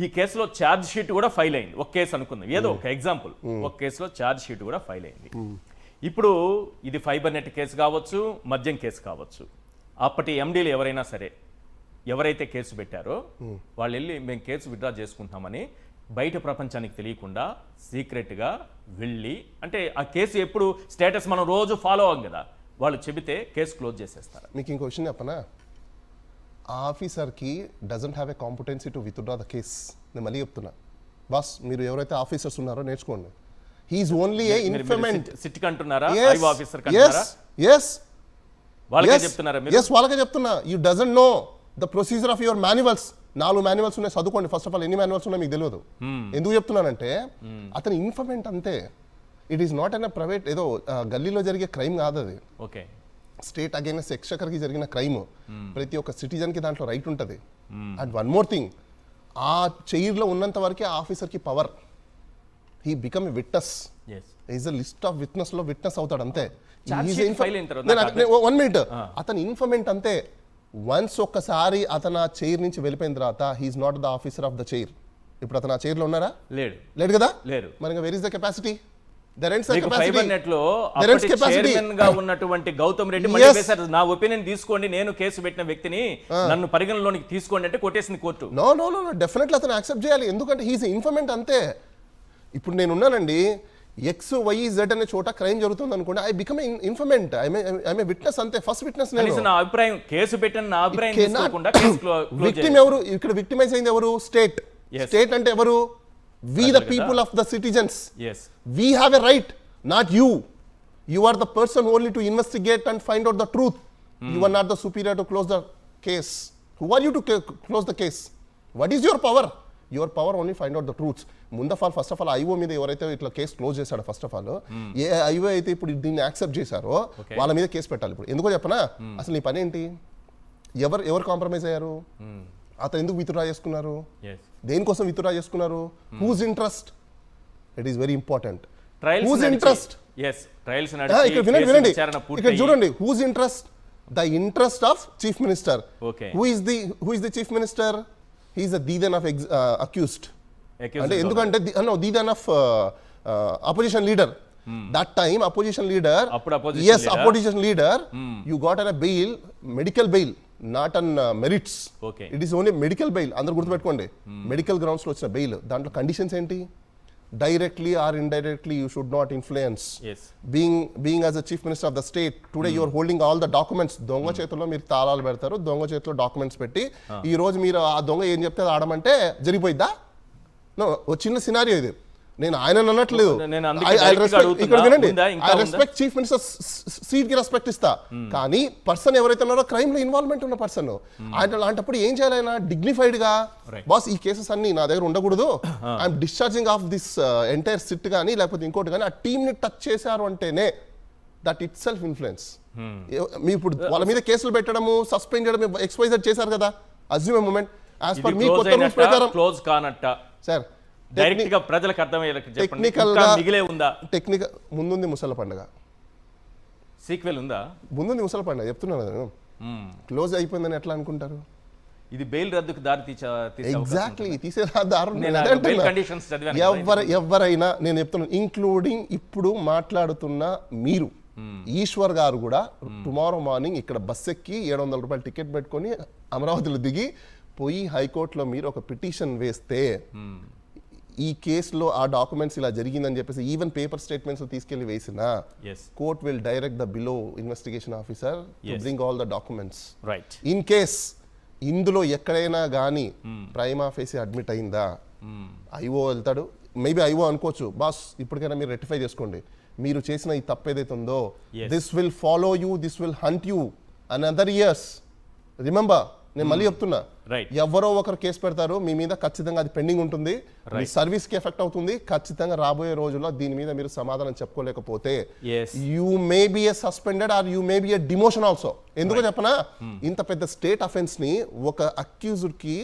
ఈ కేసులో ఛార్జ్ షీట్ కూడా ఫైల్ అయింది. ఒక కేసు అనుకుందాం, ఏదో ఒక ఎగ్జాంపుల్, ఒక కేసులో ఛార్జ్ షీట్ కూడా ఫైల్ అయింది. ఇప్పుడు ఇది ఫైబర్ నెట్ కేసు కావచ్చు, మద్యం కేసు కావచ్చు. అప్పటి ఎండీలు ఎవరైనా సరే, ఎవరైతే కేసు పెట్టారో వాళ్ళు వెళ్ళి మేము కేసు విత్డ్రా చేసుకుంటామని బయట ప్రపంచానికి తెలియకుండా సీక్రెట్గా వెళ్ళి, అంటే ఆ కేసు ఎప్పుడు స్టేటస్ మనం రోజు ఫాలో అవ్వం కదా, వాళ్ళు చెబితే కేసు క్లోజ్ చేసేస్తారు. మీకు ఇంకో విషయం చెప్పనా? ఆఫీసర్కి doesn't have a competency to withdraw the case. నేను మళ్ళీ చెప్తున్నా బాస్, మీరు ఎవరైతే ఆఫీసర్స్ ఉన్నారో నేర్చుకోండి. హీఈస్ ఓన్లీ ఏ ఇన్ఫర్మెంట్. సిట్కి అంటున్నారా? ఐఓ ఆఫీసర్ కంటున్నారా? వాళ్ళకే చెప్తున్నా. You doesn't know the procedure of your manuals. 4 manuals ఉన్నాయి, చదువుకోండి. ఫస్ట్ ఆఫ్ ఆల్ ఎన్ని మాన్యువల్స్ ఉన్నాయి మీకు తెలియదు. ఎందుకు చెప్తున్నానంటే అతని ఇన్ఫర్మేట్ అంతే. It is not an private ఏదో గల్లీలో జరిగే క్రైమ్ కాదు అది. ఓకే, స్టేట్ అగైన్స్ ఎక్స్చకర్కి జరిగిన క్రైమ్. ప్రతి ఒక్క సిటిజన్కి దాంట్లో రైట్ ఉంటుంది. అండ్ వన్ మోర్ థింగ్, ఆ చైర్లో ఉన్నంత వరకే ఆ ఆఫీసర్కి power. He become a witness. Is a list of విట్నెస్లో విట్నెస్ అవుతాడు అంతే. 1 మినిట్, అతని ఇన్ఫర్మెంట్ అంతే. వన్స్ ఒక్కసారి అతను ఆ చైర్ నుంచి వెళ్ళిపోయిన తర్వాత he is not the officer of the chair. ఇప్పుడు అతను ఆ చైర్లో ఉన్నారా? లేడు కదా. మరి వెర్ ఇస్ ద కెపాసిటీ? ఉన్నటువంటి గౌతమ్ రెడ్డి నా ఒపీనియన్ తీసుకోండి, నేను కేసు పెట్టిన వ్యక్తిని నన్ను పరిగణలోనికి తీసుకోండి అంటే కొట్టేసింది court. No no no definitely అతను యాక్సెప్ట్ చేయాలి. ఎందుకంటే హీఈస్ ఇన్ఫర్మెంట్ అంతే. ఇప్పుడు నేను ఉన్నానండి, XYZ అనే చోట క్రైమ్ జరుగుతుంది అనుకోండి, I become ఇన్ఫర్మెంట్, I'm a witness అంతే. ఫస్ట్ విట్నెస్ నేను. నా అభిప్రాయం, కేసు పెట్టిన నా అభిప్రాయం తీసుకోకుండా విక్టిమ్ ఎవరు? ఇక్కడ విక్టిమైజ్ అయింది ఎవరు? స్టేట్. స్టేట్ అంటే ఎవరు? We the people of the citizens. Yes. We have a right, not you. You are the person only to investigate and find out the truth. You are not the superior to close the case. Who are you to close the case? What is your power? Your power only find out the truths. First of all IO మీద ఎవరైతే ఇట్లా case close చేశాడో, first of all A IO అయితే ఇప్పుడు దీన్ని accept చేశారో వాళ్ళ మీద కేసు పెట్టాలి. ఇప్పుడు ఎందుకో చెప్పనా? అసలు నీ పని ఏంటి? ఎవరు కాంప్రమైజ్ అయ్యారు? అతను ఎందుకు విత్డ్రా చేసుకున్నారు? దేనికోసం విత్డ్రా చేసుకున్నారు? Whose interest? It is very important. Whose interest? వినండి, ఇక్కడ చూడండి. Whose interest? The interest of chief minister. Who is the chief minister? He is the the then of accused. అంటే ఎందుకంటే the then of opposition leader. That time opposition leader, opposition leader, you got an bail, medical bail, not on merits. It is only medical bail. అందరూ గుర్తుపెట్టుకోండి, medical grounds లో వచ్చిన bail. దాంట్లో conditions ఏంటి? Directly or indirectly you should not influence. Being as a chief minister of the state today you are holding all the documents. దొంగ చేతుల్లో మీరు తాళాలు పెడతారు, దొంగ చేతిలో డాక్యుమెంట్స్ పెట్టి ఈ రోజు మీరు ఆ దొంగ ఏం చెప్తే అది ఆడమంటే జరిగిపోయిద్దా? నో, ఒక చిన్న సినారియో ఇది. నేను ఆయన అనట్లేదు. ఇక్కడ వినండి, I respect chief minister seat కి రెస్పెక్ట్ ఇస్తా. కానీ పర్సన్ ఎవరైతే ఉన్నారో క్రైమ్ లో ఇన్వాల్వ్మెంట్ ఉన్న పర్సన్, ఆయన అలాంటప్పుడు ఏం చేయాలి? ఆయన డిగ్నిఫైడ్ గా, బాస్ ఈ కేసెస్ అన్ని నా దగ్గర ఉండకూడదు, I'm discharging of this entire SIT కానీ లేకపోతే ఇంకోటి కానీ, ఆ టీమ్ ని టచ్ చేశారు అంటేనే దట్ ఇట్ సెల్ఫ్ ఇన్ఫ్లుయెన్స్. మీ ఇప్పుడు వాళ్ళ మీద కేసులు పెట్టడము, సస్పెండ్ చేయడం, XYZ చేశారు కదా, అజ్యూమ్ మూమెంట్ యాజ్ పర్ మీ కొత్త రూల్స్ ప్రకారం క్లోజ్ కానట్ట సార్. డైరెక్ట్ గా ప్రజలకు అర్థమయ్యేలా టెక్నికల్ గా మిగిలే ఉందా? టెక్నికల్ ముందుంది ముసల పండుగ, సీక్వెల్ ఉందా? ముందుంది ముసల పండుగ చెప్తున్నాను కదా. క్లోజ్ అయిపోయిందని ఎట్లా అనుకుంటారు? ఇది బెయిల్ రద్దుకు దారి ఎగ్జాక్ట్లీ తీసే దారు. ఎవరైనా నేను చెప్తున్నాను, ఇంక్లూడింగ్ ఇప్పుడు మాట్లాడుతున్న మీరు, ఈశ్వర్ గారు కూడా టుమారో మార్నింగ్ ఇక్కడ బస్ ఎక్కి 700 రూపాయలు టికెట్ పెట్టుకొని అమరావతిలో దిగి పోయి హైకోర్టులో మీరు ఒక పిటిషన్ వేస్తే, ఈ కేసులో ఆ డాక్యుమెంట్స్ ఇలా జరిగిందని చెప్పేసి ఈవెన్ పేపర్ స్టేట్మెంట్స్ తీసుకెళ్లి వేసినా, court will direct the below investigation officer to bring all the documents. In case ఇందులో ఎక్కడైనా కానీ ప్రైమా ఫేసి అడ్మిట్ అయిందా, ఐఓ వెళ్తాడు. మేబీ ఐఓ అనుకోవచ్చు, బాస్ ఇప్పటికైనా మీరు రెక్టిఫై చేసుకోండి, మీరు చేసిన ఈ తప్పు ఏదైతే ఉందో, this will follow you, this will hunt you another years. Remember, నేను మళ్ళీ చెప్తున్నా, ఎవరో ఒకరు కేసు పెడతారు మీ మీద, ఖచ్చితంగా అది పెండింగ్ ఉంటుంది, మీ సర్వీస్ కి ఎఫెక్ట్ అవుతుంది. ఖచ్చితంగా రాబోయే రోజుల్లో దీని మీద మీరు సమాధానం చెప్పుకోలేకపోతే you may be a suspended or you may be a demotion also. ఎందుకో చెప్పనా, ఇంత పెద్ద స్టేట్ అఫెన్స్ ని ఒక అక్యూజ్డ్ కి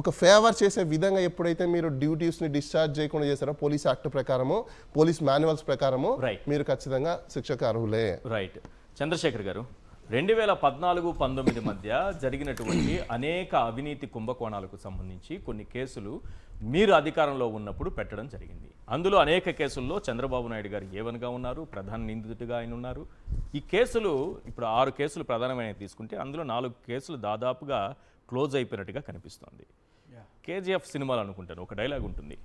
ఒక ఫేవర్ చేసే విధంగా ఎప్పుడైతే మీరు డ్యూటీస్ ని డిశ్చార్జ్ చేయకుండా చేశారో, పోలీస్ యాక్ట్ ప్రకారము, పోలీస్ మాన్యువల్స్ ప్రకారము మీరు ఖచ్చితంగా శిక్షకు అర్హులే. రైట్. చంద్రశేఖర్ గారు, 2014-19 మధ్య జరిగినటువంటి అనేక అవినీతి కుంభకోణాలకు సంబంధించి కొన్ని కేసులు మీరు అధికారంలో ఉన్నప్పుడు పెట్టడం జరిగింది. అందులో అనేక కేసుల్లో చంద్రబాబు నాయుడు గారు ఏవన్గా ఉన్నారు, ప్రధాన నిందితుడిగా ఆయన ఉన్నారు. ఈ కేసులు ఇప్పుడు 6 కేసులు ప్రధానమైన తీసుకుంటే అందులో 4 కేసులు దాదాపుగా క్లోజ్ అయిపోయినట్టుగా కనిపిస్తోంది. KGF సినిమాలు అనుకుంటాను, ఒక డైలాగ్ ఉంటుంది,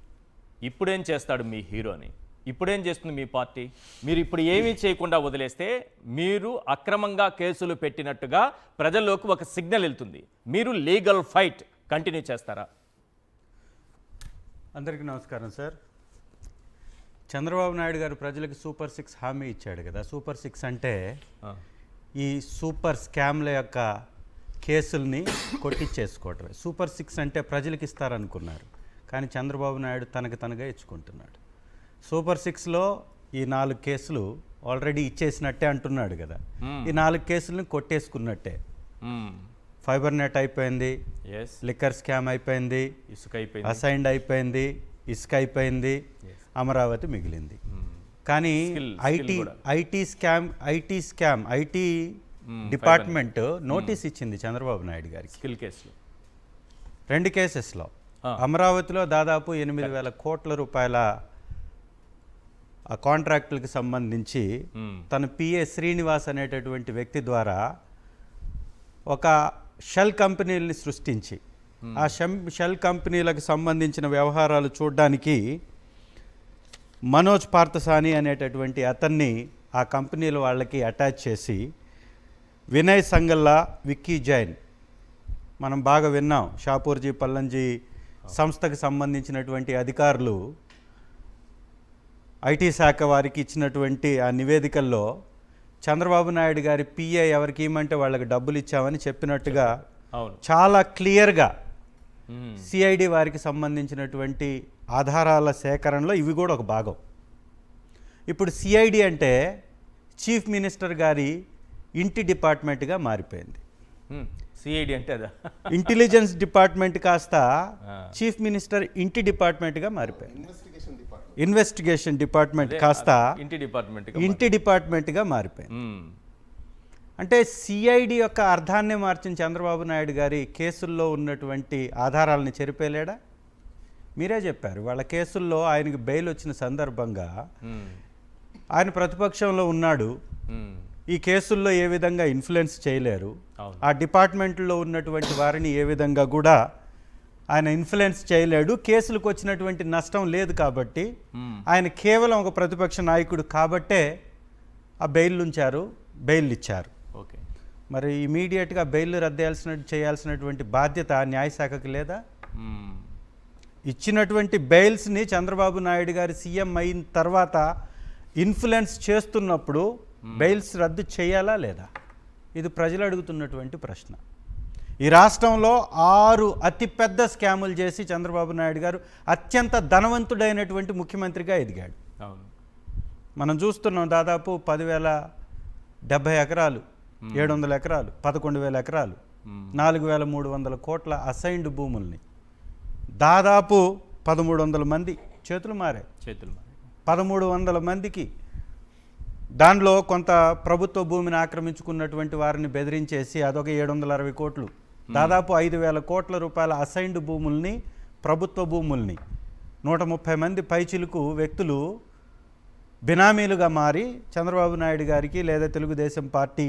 ఇప్పుడేం చేస్తాడు మీ హీరో అని. ఇప్పుడేం చేస్తుంది మీ పార్టీ? మీరు ఇప్పుడు ఏమీ చేయకుండా వదిలేస్తే మీరు అక్రమంగా కేసులు పెట్టినట్టుగా ప్రజల్లోకి ఒక సిగ్నల్ వెళ్తుంది. మీరు లీగల్ ఫైట్ కంటిన్యూ చేస్తారా? అందరికీ నమస్కారం సార్. చంద్రబాబు నాయుడు గారు ప్రజలకు సూపర్ 6 హామీ ఇచ్చాడు కదా. సూపర్ 6 అంటే ఈ సూపర్ స్కామ్ల యొక్క కేసుల్ని కొట్టించేసుకోవటమే. సూపర్ 6 అంటే ప్రజలకు ఇస్తారనుకున్నారు, కానీ చంద్రబాబు నాయుడు తనకు తనగా ఇచ్చుకుంటున్నాడు. సూపర్ 6లో ఈ 4 కేసులు ఆల్రెడీ ఇచ్చేసినట్టే అంటున్నాడు కదా. ఈ 4 కేసులను కొట్టేసుకున్నట్టే. ఫైబర్ నెట్ అయిపోయింది, లిక్కర్ స్కామ్ అయిపోయింది, ఇసుక అయిపోయింది, అసైన్డ్ అయిపోయింది, ఇసుక అయిపోయింది, అమరావతి మిగిలింది. కానీ ఐటీ డిపార్ట్మెంట్ నోటీస్ ఇచ్చింది చంద్రబాబు నాయుడు గారికి. స్కిల్ కేసులు 2 కేసెస్లో. అమరావతిలో దాదాపు 8,000 కోట్ల రూపాయల ఆ కాంట్రాక్టులకు సంబంధించి తన పిఏ శ్రీనివాస్ అనేటటువంటి వ్యక్తి ద్వారా ఒక షెల్ కంపెనీలని సృష్టించి ఆ షెల్ కంపెనీలకు సంబంధించిన వ్యవహారాలు చూడడానికి మనోజ్ పార్థసాని అనేటటువంటి అతన్ని ఆ కంపెనీల వాళ్ళకి అటాచ్ చేసి వినయ్ సంగల్లా, విక్కీ జైన్, మనం బాగా విన్నాం, షాపూర్జీ పల్లంజీ సంస్థకు సంబంధించినటువంటి అధికారులు ఐటీ శాఖ వారికి ఇచ్చినటువంటి ఆ నివేదికల్లో చంద్రబాబు నాయుడు గారి పిఏ ఎవరికి ఇవ్వమంటే వాళ్ళకి డబ్బులు ఇచ్చామని చెప్పినట్టుగా చాలా క్లియర్గా సిఐడి వారికి సంబంధించినటువంటి ఆధారాల సేకరణలో ఇవి కూడా ఒక భాగం. ఇప్పుడు సిఐడి అంటే చీఫ్ మినిస్టర్ గారి ఇంటి డిపార్ట్మెంట్గా మారిపోయింది. సిఐడి అంటే అదా, ఇంటెలిజెన్స్ డిపార్ట్మెంట్ కాస్త చీఫ్ మినిస్టర్ ఇంటి డిపార్ట్మెంట్గా మారిపోయింది. ఇన్వెస్టిగేషన్ డిపార్ట్మెంట్ కాస్త ఇంటి డిపార్ట్మెంట్గా మారిపోయింది. అంటే సిఐడి యొక్క అర్థాన్నే మార్చిన చంద్రబాబు నాయుడు గారి కేసుల్లో ఉన్నటువంటి ఆధారాలను చెరిపేలేడా? మీరే చెప్పారు, వాళ్ళ కేసుల్లో ఆయనకి బెయిల్ వచ్చిన సందర్భంగా ఆయన ప్రతిపక్షంలో ఉన్నాడు, ఈ కేసుల్లో ఏ విధంగా ఇన్ఫ్లుయెన్స్ చేయలేరు, ఆ డిపార్ట్మెంట్లో ఉన్నటువంటి వారిని ఏ విధంగా కూడా ఆయన ఇన్ఫ్లుయెన్స్ చేయలేడు, కేసులకు వచ్చినటువంటి నష్టం లేదు కాబట్టి ఆయన కేవలం ఒక ప్రతిపక్ష నాయకుడు కాబట్టే ఆ బెయిల్ ఉంచారు, బెయిల్ ఇచ్చారు. ఓకే, మరి ఇమీడియట్గా బెయిల్ రద్దు చేయాల్సినటువంటి బాధ్యత న్యాయశాఖకి లేదా? ఇచ్చినటువంటి బెయిల్స్ని చంద్రబాబు నాయుడు గారి సీఎం అయిన తర్వాత ఇన్ఫ్లుయెన్స్ చేస్తున్నప్పుడు బెయిల్స్ రద్దు చేయాలా లేదా? ఇది ప్రజలు అడుగుతున్నటువంటి ప్రశ్న. ఈ రాష్ట్రంలో 6 అతిపెద్ద స్కాములు చేసి చంద్రబాబు నాయుడు గారు అత్యంత ధనవంతుడైనటువంటి ముఖ్యమంత్రిగా ఎదిగాడు. మనం చూస్తున్నాం, దాదాపు 10,070 ఎకరాలు, 700 ఎకరాలు, 11,000 ఎకరాలు, 4,300 కోట్ల అసైన్డ్ భూముల్ని దాదాపు 1,300 మంది చేతులు మారాయి. 1,300 మందికి, దానిలో కొంత ప్రభుత్వ భూమిని ఆక్రమించుకున్నటువంటి వారిని బెదిరించేసి అదొక 760 కోట్లు, దాదాపు 5,000 కోట్ల రూపాయల అసైన్డ్ భూముల్ని, ప్రభుత్వ భూముల్ని 130 మంది పైచిలుకు వ్యక్తులు బినామీలుగా మారి చంద్రబాబు నాయుడు గారికి లేదా తెలుగుదేశం పార్టీ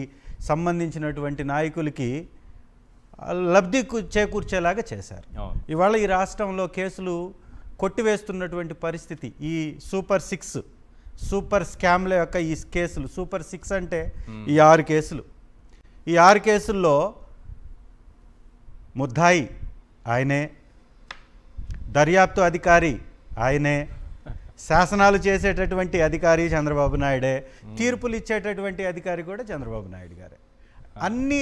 సంబంధించినటువంటి నాయకులకి లబ్ధి చేకూర్చేలాగా చేశారు. ఇవాళ ఈ రాష్ట్రంలో కేసులు కొట్టివేస్తున్నటువంటి పరిస్థితి. ఈ సూపర్ స్కామ్ల యొక్క ఈ కేసులు, సూపర్ 6 అంటే ఈ 6 కేసులు. ఈ 6 కేసుల్లో ముద్దాయి ఆయనే, దర్యాప్తు అధికారి ఆయనే, శాసనాలు చేసేటటువంటి అధికారి చంద్రబాబు నాయుడే, తీర్పులు ఇచ్చేటటువంటి అధికారి కూడా చంద్రబాబు నాయుడు గారే. అన్నీ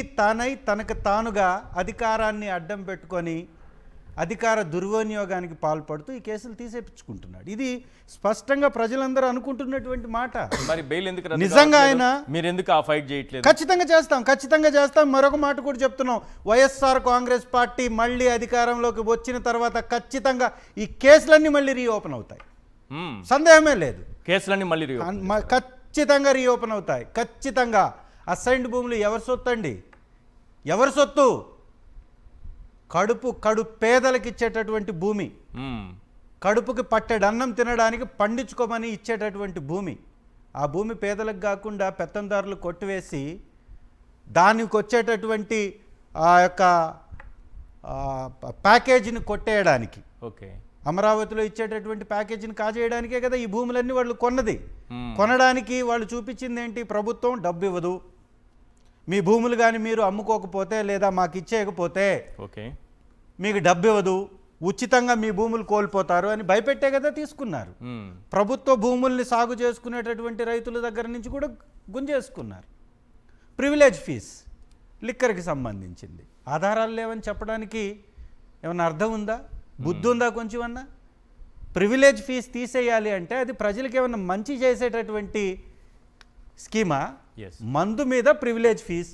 తనకు తానుగా అధికారాన్ని అడ్డం పెట్టుకొని అధికార దుర్వినియోగానికి పాల్పడుతూ ఈ కేసులు తీసేపించుకుంటున్నాడు. ఇది స్పష్టంగా ప్రజలందరూ అనుకుంటున్నటువంటి మాట. మరి బెయిల్ ఎందుకు నిజంగా ఆయన మీరు ఎందుకు ఆ ఫైట్ చేయట్లేదు? ఖచ్చితంగా చేస్తాం. మరొక మాట కూడా చెప్తున్నాం, వైఎస్ఆర్ కాంగ్రెస్ పార్టీ మళ్ళీ అధికారంలోకి వచ్చిన తర్వాత ఖచ్చితంగా ఈ కేసులన్నీ మళ్ళీ రీఓపెన్ అవుతాయి, సందేహమే లేదు. కేసులన్నీ మళ్ళీ ఖచ్చితంగా రీఓపెన్ అవుతాయి. ఖచ్చితంగా. అసైన్డ్ భూములు ఎవరి సొత్తు అండి? ఎవరి సొత్తు? కడు పేదలకు ఇచ్చేటటువంటి భూమి, కడుపుకి పట్టెడు అన్నం తినడానికి పండించుకోమని ఇచ్చేటటువంటి భూమి. ఆ భూమి పేదలకు కాకుండా పెత్తందారులు కొట్టివేసి దానికి వచ్చేటటువంటి ఆ యొక్క ప్యాకేజీని కొట్టేయడానికి, అమరావతిలో ఇచ్చేటటువంటి ప్యాకేజీని కాజేయడానికే కదా ఈ భూములన్నీ వాళ్ళు కొన్నది. కొనడానికి వాళ్ళు చూపించింది ఏంటి? ప్రభుత్వం డబ్బు ఇవ్వదు, మీ భూములు కానీ మీరు అమ్ముకోకపోతే లేదా మాకు ఇచ్చేయకపోతే మీకు డబ్బు ఇవ్వదు, ఉచితంగా మీ భూములు కోల్పోతారు అని భయపెట్టే కదా తీసుకున్నారు. ప్రభుత్వ భూముల్ని సాగు చేసుకునేటటువంటి రైతుల దగ్గర నుంచి కూడా గుంజేసుకున్నారు. ప్రివిలేజ్ ఫీజ్ లిక్కర్కి సంబంధించింది. ఆధారాలు లేవని చెప్పడానికి ఏమన్నా అర్థం ఉందా? బుద్ధి ఉందా కొంచెం అన్నా? ప్రివిలేజ్ ఫీజు తీసేయాలి అంటే అది ప్రజలకు ఏమన్నా మంచి చేసేటటువంటి స్కీమా? Yes. మందు మీద ప్రివిలేజ్ ఫీజ్,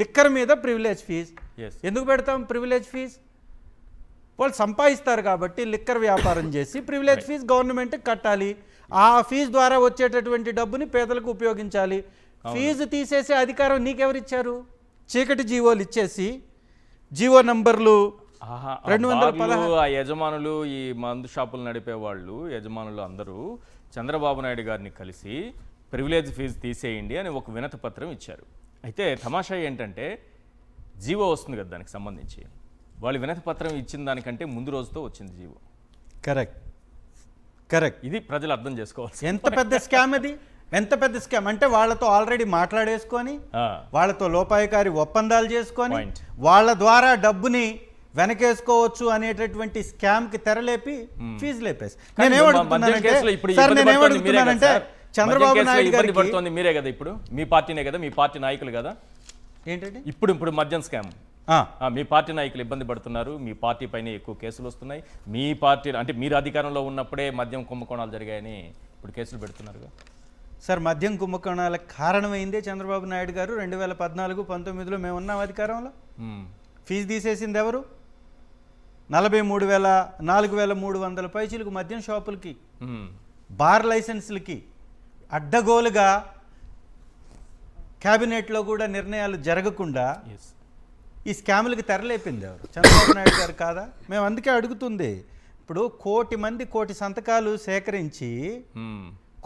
లిక్కర్ మీద ప్రివిలేజ్ ఫీజ్. Yes. ఎందుకు పెడతాం ప్రివిలేజ్ ఫీజ్? వాళ్ళు సంపాదిస్తారు కాబట్టి లిక్కర్ వ్యాపారం చేసి ప్రివిలేజ్ ఫీజ్ గవర్నమెంట్కి కట్టాలి. ఆ ఫీజు ద్వారా వచ్చేటటువంటి డబ్బుని పేదలకు ఉపయోగించాలి. ఫీజు తీసేసే అధికారం నీకెవరిచ్చారు? చీకటి జీవోలు ఇచ్చేసి జీవో నంబర్లు ఆహా, ఆ 216 బార్లు, ఆ యజమానులు, ఈ మందు షాపులు నడిపే వాళ్ళు యజమానులు అందరూ చంద్రబాబు నాయుడు గారిని కలిసి ప్రివిలేజ్ ఫీజు తీసేయండి అని ఒక వినతి పత్రం ఇచ్చారు. అయితే తమాషా ఏంటంటే జీవో వస్తుంది కదా దానికి సంబంధించి, వాళ్ళు వినతి పత్రం ఇచ్చిన దానికంటే ముందు రోజుతో వచ్చింది జీవో. Correct correct. ఇది ప్రజలు అర్థం చేసుకోవాల్సి. ఎంత పెద్ద స్కామ్ అది, ఎంత పెద్ద స్కామ్ అంటే వాళ్ళతో ఆల్రెడీ మాట్లాడేసుకొని వాళ్ళతో లోపాయకారి ఒప్పందాలు చేసుకొని Point. వాళ్ళ ద్వారా డబ్బుని వెనకేసుకోవచ్చు అనేటటువంటి స్కామ్కి తెరలేపి ఫీజు లేపేసి. నేనేమడుగుతున్నానంటే చంద్రబాబు నాయుడు గారికి పడుతోంది మీరే కదా, ఇప్పుడు మీ పార్టీనే కదా, మీ పార్టీ నాయకులు కదా. ఏంటంటే ఇప్పుడు మద్యం స్కామ్ మీ పార్టీ నాయకులు ఇబ్బంది పడుతున్నారు, మీ పార్టీ పైన ఎక్కువ కేసులు వస్తున్నాయి. మీ పార్టీ అంటే మీరు అధికారంలో ఉన్నప్పుడే మద్యం కుంభకోణాలు జరిగాయని ఇప్పుడు కేసులు పెడుతున్నారు. సార్, మద్యం కుంభకోణాలకు కారణమైందే చంద్రబాబు నాయుడు గారు. 2014-19లో మేము ఉన్నాం అధికారంలో. ఫీజు తీసేసింది ఎవరు? 4,300 పైచీలకు మద్యం షాపులకి, బార్ లైసెన్సులకి అడ్డగోలుగా క్యాబినెట్లో కూడా నిర్ణయాలు జరగకుండా ఈ స్కాములకి తెరలేపింది ఎవరు? చంద్రబాబు నాయుడు గారు కాదా? మేము అందుకే అడుగుతుంది. ఇప్పుడు 1,000,000 మంది 1,000,000 సంతకాలు సేకరించి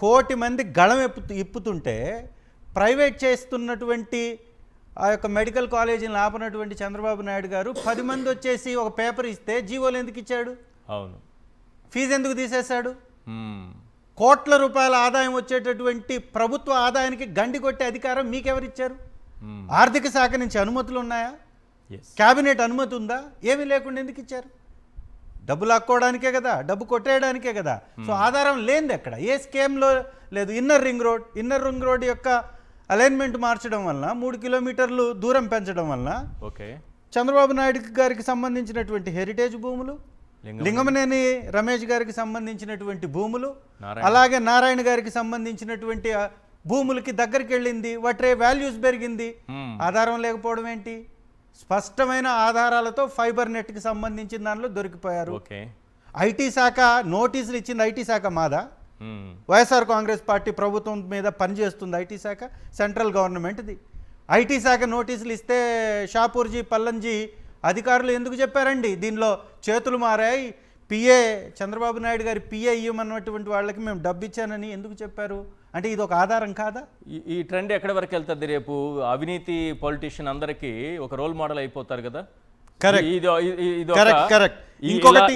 1,000,000 మంది గళం ఇప్పుతుంటే ప్రైవేట్ చేస్తున్నటువంటి ఆ యొక్క మెడికల్ కాలేజీని ఆపనటువంటి చంద్రబాబు నాయుడు గారు 10 మంది వచ్చేసి ఒక పేపర్ ఇస్తే జీవోలు ఎందుకు ఇచ్చాడు? అవును. ఫీజు ఎందుకు తీసేశాడు? కోట్ల రూపాయల ఆదాయం వచ్చేటటువంటి ప్రభుత్వ ఆదాయానికి గండి కొట్టే అధికారం మీకెవరిచ్చారు? ఆర్థిక శాఖ నుంచి అనుమతులు ఉన్నాయా? క్యాబినెట్ అనుమతి ఉందా? ఏమీ లేకుండా ఎందుకు ఇచ్చారు? డబ్బు లాక్కోవడానికే కదా, డబ్బు కొట్టేయడానికే కదా. సో ఆధారం లేనిది ఎక్కడ, ఏ స్కీమ్లో లేదు. ఇన్నర్ రింగ్ రోడ్ యొక్క అలైన్మెంట్ మార్చడం వలన 3 కిలోమీటర్లు దూరం పెంచడం వలన చంద్రబాబు నాయుడు గారికి సంబంధించినటువంటి హెరిటేజ్ భూములు, లింగమనేని రమేష్ గారికి సంబంధించినటువంటి భూములు, అలాగే నారాయణ గారికి సంబంధించినటువంటి భూములకి దగ్గరికి వెళ్ళింది. వాటి వాల్యూస్ పెరిగింది. ఆధారం లేకపోవడం ఏంటి? స్పష్టమైన ఆధారాలతో ఫైబర్ నెట్కి సంబంధించిన దానిలో దొరికిపోయారు. ఐటీ శాఖ నోటీసులు ఇచ్చింది. ఐటీ శాఖ మాదా? వైఎస్ఆర్ కాంగ్రెస్ పార్టీ ప్రభుత్వం మీద పనిచేస్తుంది ఐటీ శాఖ, సెంట్రల్ గవర్నమెంట్ది. ఐటీ శాఖ నోటీసులు ఇస్తే షాపూర్జీ, పల్లంజీ అధికారులు ఎందుకు చెప్పారండి? దీనిలో చేతులు మారాయి, పిఏ చంద్రబాబు నాయుడు గారి పిఏ ఇవ్వమన్నటువంటి వాళ్ళకి మేము డబ్బు ఇచ్చానని ఎందుకు చెప్పారు? అంటే ఇది ఒక ఆధారం కాదా? ఈ ట్రెండ్ ఎక్కడి వరకు వెళ్తుంది? రేపు అవినీతి పొలిటీషియన్ అందరికీ ఒక రోల్ మోడల్ అయిపోతారు కదా.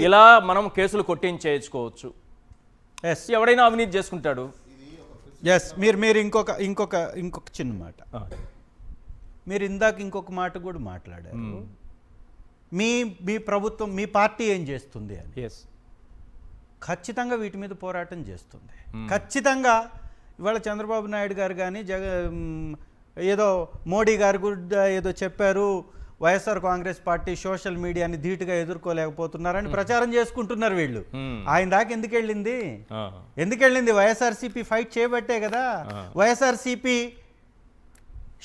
ఇలా మనం కేసులు కొట్టించేసుకోవచ్చు. ఎవడైనా అవినీతి చేసుకుంటాడు. మీరు ఇంకొక చిన్న మాట, మీరు ఇందాక ఇంకొక మాట కూడా మాట్లాడారు. మీ ప్రభుత్వం, మీ పార్టీ ఏం చేస్తుంది అని. ఖచ్చితంగా వీటి మీద పోరాటం చేస్తుంది. ఖచ్చితంగా ఇవాళ చంద్రబాబు నాయుడు గారు కానీ ఏదో మోడీ గారు కూడా ఏదో చెప్పారు, వైఎస్ఆర్ కాంగ్రెస్ పార్టీ సోషల్ మీడియాని ధీటుగా ఎదుర్కోలేకపోతున్నారని ప్రచారం చేసుకుంటున్నారు వీళ్ళు. ఆయన దాకా ఎందుకు వెళ్ళింది? వైఎస్ఆర్సీపీ ఫైట్ చేయబట్టే కదా. వైఎస్ఆర్సీపీ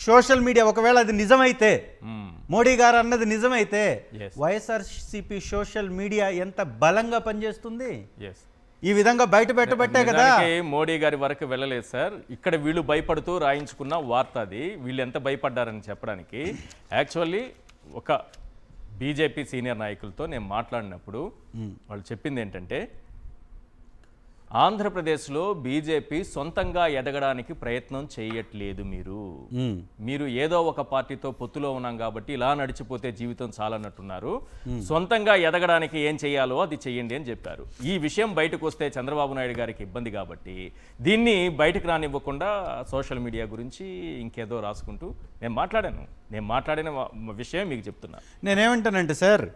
సోషల్ మీడియా ఒకవేళ అది నిజమైతే, మోడీ గారు అన్నది నిజమైతే, వైఎస్ఆర్సీపీ సోషల్ మీడియా ఎంత బలంగా పనిచేస్తుంది? ఈ విధంగా బయట పెట్టబట్టే కదా. మోడీ గారి వరకు వెళ్ళలేదు సార్. ఇక్కడ వీళ్ళు భయపడుతూ రాయించుకున్న వార్త అది. వీళ్ళు ఎంత భయపడ్డారని చెప్పడానికి యాక్చువల్లీ ఒక బీజేపీ సీనియర్ నాయకులతో నేను మాట్లాడినప్పుడు వాళ్ళు చెప్పింది ఏంటంటే, ఆంధ్రప్రదేశ్లో బీజేపీ సొంతంగా ఎదగడానికి ప్రయత్నం చేయట్లేదు. మీరు ఏదో ఒక పార్టీతో పొత్తులో ఉన్నాం కాబట్టి ఇలా నడిచిపోతే జీవితం చాలన్నట్టున్నారు. సొంతంగా ఎదగడానికి ఏం చేయాలో అది చెయ్యండి అని చెప్పారు. ఈ విషయం బయటకు వస్తే చంద్రబాబు నాయుడు గారికి ఇబ్బంది కాబట్టి దీన్ని బయటకు రానివ్వకుండా సోషల్ మీడియా గురించి ఇంకేదో రాసుకుంటూ నేను మాట్లాడిన విషయం మీకు చెప్తున్నా. నేనేమంటానంటే సార్,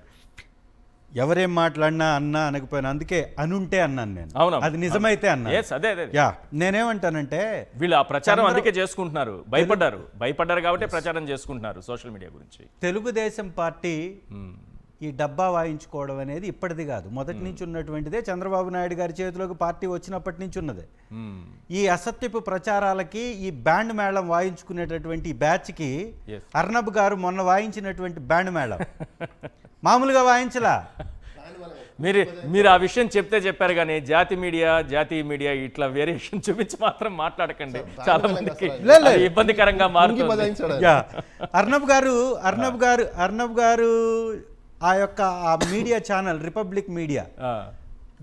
ఎవరేం మాట్లాడినా అన్నా అనకపోయినా, అందుకే అనుంటే అన్నాను నేను. అవును, అది నిజమైతే అన్నా. Yes, అదే యా, నేనేమంటానంటే వీళ్ళు ఆ ప్రచారం అందుకే చేసుకుంటున్నారు, భయపడ్డారు కాబట్టి ప్రచారం చేసుకుంటున్నారు సోషల్ మీడియా గురించి. తెలుగుదేశం పార్టీ ఈ డబ్బా వాయించుకోవడం అనేది ఇప్పటిది కాదు, మొదటి నుంచి ఉన్నటువంటిదే. చంద్రబాబు నాయుడు గారి చేతిలోకి పార్టీ వచ్చినప్పటి నుంచి ఉన్నదే. ఈ అసత్యపు ప్రచారాలకి ఈ బ్యాండ్ మేళం వాయించుకునేటటువంటి ఈ బ్యాచ్కి అర్నబ్ గారు మొన్న వాయించినటువంటి బ్యాండ్ మేళం మామూలుగా వాయించలా. మీరు ఆ విషయం చెప్పారు కానీ జాతీయ మీడియా ఇట్లా వేరియేషన్ చూపించి మాత్రం మాట్లాడకండి, చాలా మందికి ఇబ్బందికరంగా మారుతుంది. అర్నబ్ గారు ఆ యొక్క ఆ మీడియా ఛానల్ రిపబ్లిక్ మీడియా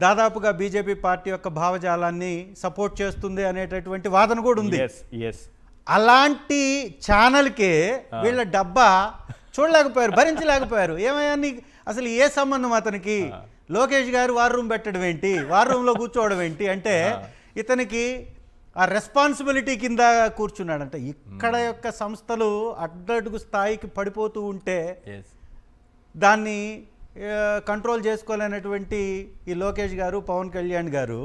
దాదాపుగా బీజేపీ పార్టీ యొక్క భావజాలాన్ని సపోర్ట్ చేస్తుంది అనేటటువంటి వాదన కూడా ఉంది. అలాంటి ఛానల్కే వీళ్ళ డబ్బా చూడలేకపోయారు, భరించలేకపోయారు. ఏమయ్యా అసలు ఏ సంబంధం అతనికి? లోకేష్ గారు వార్ రూమ్ పెట్టడం ఏంటి, వార్ రూమ్లో కూర్చోవడం ఏంటి అంటే ఇతనికి ఆ రెస్పాన్సిబిలిటీ కింద కూర్చున్నాడంట. ఇక్కడ యొక్క సంస్థలు అడ్డడుగు స్థాయికి పడిపోతూ ఉంటే దాన్ని కంట్రోల్ చేసుకోలేనటువంటి ఈ లోకేష్ గారు, పవన్ కళ్యాణ్ గారు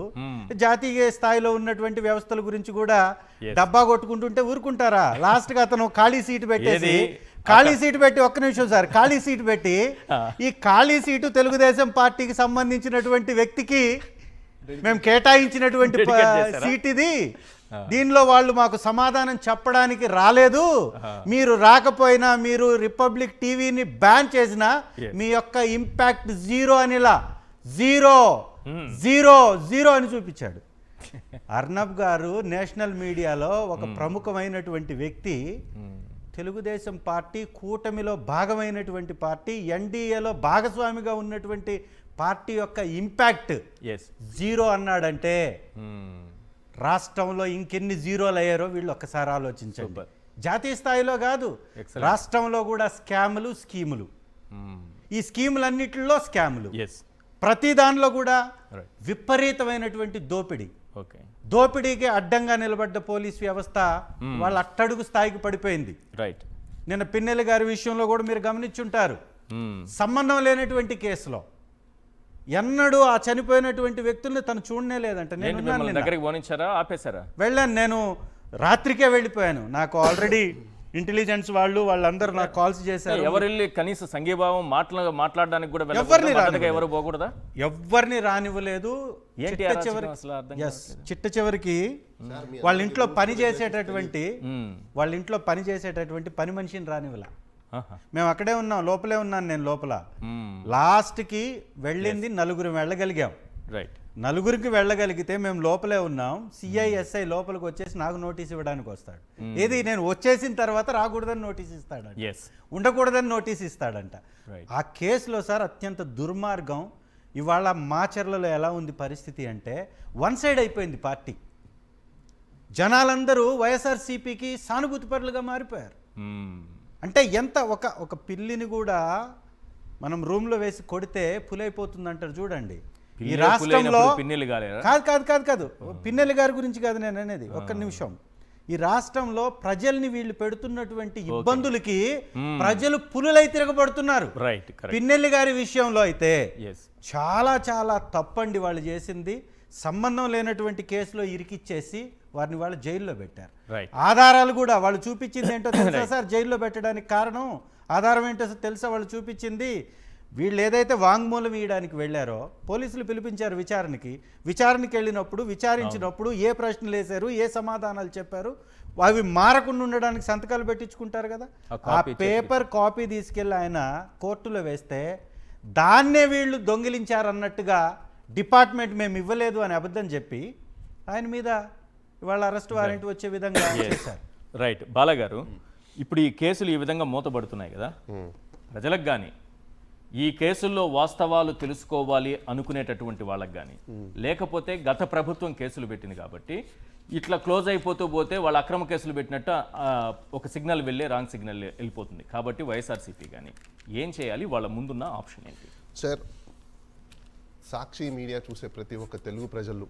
జాతీయ స్థాయిలో ఉన్నటువంటి వ్యవస్థల గురించి కూడా డబ్బా కొట్టుకుంటుంటే ఊరుకుంటారా? లాస్ట్గా అతను ఖాళీ సీటు పెట్టేసి ఒక్క నిమిషం సార్, ఖాళీ సీటు పెట్టి ఈ ఖాళీ సీటు తెలుగుదేశం పార్టీకి సంబంధించినటువంటి వ్యక్తికి మేము కేటాయించినటువంటి సీట్ ఇది, దీనిలో వాళ్ళు మాకు సమాధానం చెప్పడానికి రాలేదు, మీరు రాకపోయినా, మీరు రిపబ్లిక్ టీవీని బ్యాన్ చేసినా మీ యొక్క ఇంపాక్ట్ జీరో అనిలా జీరో జీరో జీరో అని చూపించాడు. అర్నబ్ గారు నేషనల్ మీడియాలో ఒక ప్రముఖమైనటువంటి వ్యక్తి, తెలుగుదేశం పార్టీ కూటమిలో భాగమైనటువంటి పార్టీ, ఎన్డీఏలో భాగస్వామిగా ఉన్నటువంటి పార్టీ యొక్క ఇంపాక్ట్ జీరో అన్నాడంటే రాష్ట్రంలో ఇంకెన్ని జీరోలు అయ్యారో వీళ్ళు ఒక్కసారి ఆలోచించండి. జాతీయ స్థాయిలో కాదు, రాష్ట్రంలో కూడా స్కీములు. ఈ స్కీములన్నిటిలో స్కాములు, ప్రతి దానిలో కూడా విపరీతమైనటువంటి దోపిడీకి అడ్డంగా నిలబడ్డ పోలీస్ వ్యవస్థ వాళ్ళ అట్టడుగు స్థాయికి పడిపోయింది. నిన్న పిన్నెల్లి గారి విషయంలో కూడా మీరు గమనించుంటారు. సంబంధం లేనటువంటి కేసులో ఎన్నడూ ఆ చనిపోయినటువంటి వ్యక్తుల్ని తను చూడనే లేదంట. వెళ్ళాను, నేను రాత్రికే వెళ్ళిపోయాను. నాకు ఆల్రెడీ ఇంటెలిజెన్స్ వాళ్ళందరూ నాకు కాల్స్ చేశారు. ఎవరు కనీసం సంఘీభావం మాట్లాడడానికి కూడా ఎవరిని రానివ్వలేదు. చిట్ట చివరికి వాళ్ళ ఇంట్లో పని చేసేటటువంటి పని మనిషిని రానివ్వలా. మేము అక్కడే ఉన్నాం, లోపలే ఉన్నాను నేను లోపల. లాస్ట్కి వెళ్ళింది నలుగురు వెళ్ళగలిగాం. నలుగురికి వెళ్ళగలిగితే మేము లోపలే ఉన్నాం. సిఐఎస్ఐ లోపలికి వచ్చేసి నాకు నోటీస్ ఇవ్వడానికి వస్తాడు. ఏది నేను వచ్చేసిన తర్వాత రాకూడదని నోటీస్ ఇస్తాడంట, ఉండకూడదని నోటీస్ ఇస్తాడంట. ఆ కేసులో సార్ అత్యంత దుర్మార్గం. ఇవాళ మాచర్లలో ఎలా ఉంది పరిస్థితి అంటే వన్ సైడ్ అయిపోయింది పార్టీ. జనాలందరూ వైఎస్ఆర్సీపీకి సానుభూతిపరులుగా మారిపోయారు. అంటే ఎంత ఒక పిల్లిని కూడా మనం రూమ్లో వేసి కొడితే పులైపోతుంది అంటారు చూడండి. ఈ రాష్ట్రంలో కాదు పిన్నెల్లి గారి గురించి కాదు నేను అనేది, ఒక్క నిమిషం. ఈ రాష్ట్రంలో ప్రజల్ని వీళ్ళు పెడుతున్నటువంటి ఇబ్బందులకి ప్రజలు పులులై తిరగబడుతున్నారు. పిన్నెల్లి గారి విషయంలో అయితే చాలా చాలా తప్పండి వాళ్ళు చేసింది. సంబంధం లేనటువంటి కేసులో ఇరికిచ్చేసి వారిని వాళ్ళు జైల్లో పెట్టారు. ఆధారాలు కూడా వాళ్ళు చూపించింది ఏంటో తెలుసా సార్? జైల్లో పెట్టడానికి కారణం ఆధారం ఏంటో తెలుసా? వాళ్ళు చూపించింది, వీళ్ళు ఏదైతే వాంగ్మూలం ఇవ్వడానికి వెళ్ళారో పోలీసులు పిలిపించారు విచారణకి విచారించినప్పుడు ఏ ప్రశ్నలు వేశారు, ఏ సమాధానాలు చెప్పారు, అవి మారకుండా ఉండడానికి సంతకాలు పెట్టించుకుంటారు కదా. ఆ పేపర్ కాపీ తీసుకెళ్ళి ఆయన కోర్టులో వేస్తే దాన్నే వీళ్ళు దొంగిలించారన్నట్టుగా డిపార్ట్మెంట్ మేము ఇవ్వలేదు అని అబద్ధం చెప్పి ఆయన మీద ఇవాళ అరెస్ట్ వారెంట్ వచ్చే విధంగా చేశారు. బాలగారు, ఇప్పుడు ఈ కేసులు ఈ విధంగా మూతబడుతున్నాయి కదా, ప్రజలకు కానీ ఈ కేసుల్లో వాస్తవాలు తెలుసుకోవాలి అనుకునేటటువంటి వాళ్ళకి కానీ, లేకపోతే గత ప్రభుత్వం కేసులు పెట్టింది కాబట్టి ఇట్లా క్లోజ్ అయిపోతూ పోతే వాళ్ళు అక్రమ కేసులు పెట్టినట్టు ఒక సిగ్నల్ వెళ్ళే రాంగ్ సిగ్నల్ వెళ్ళిపోతుంది. కాబట్టి వైఎస్ఆర్సీపీ కానీ ఏం చేయాలి, వాళ్ళ ముందున్న ఆప్షన్ ఏంటి? సార్, సాక్షి మీడియా చూసే ప్రతి ఒక్క తెలుగు ప్రజలు,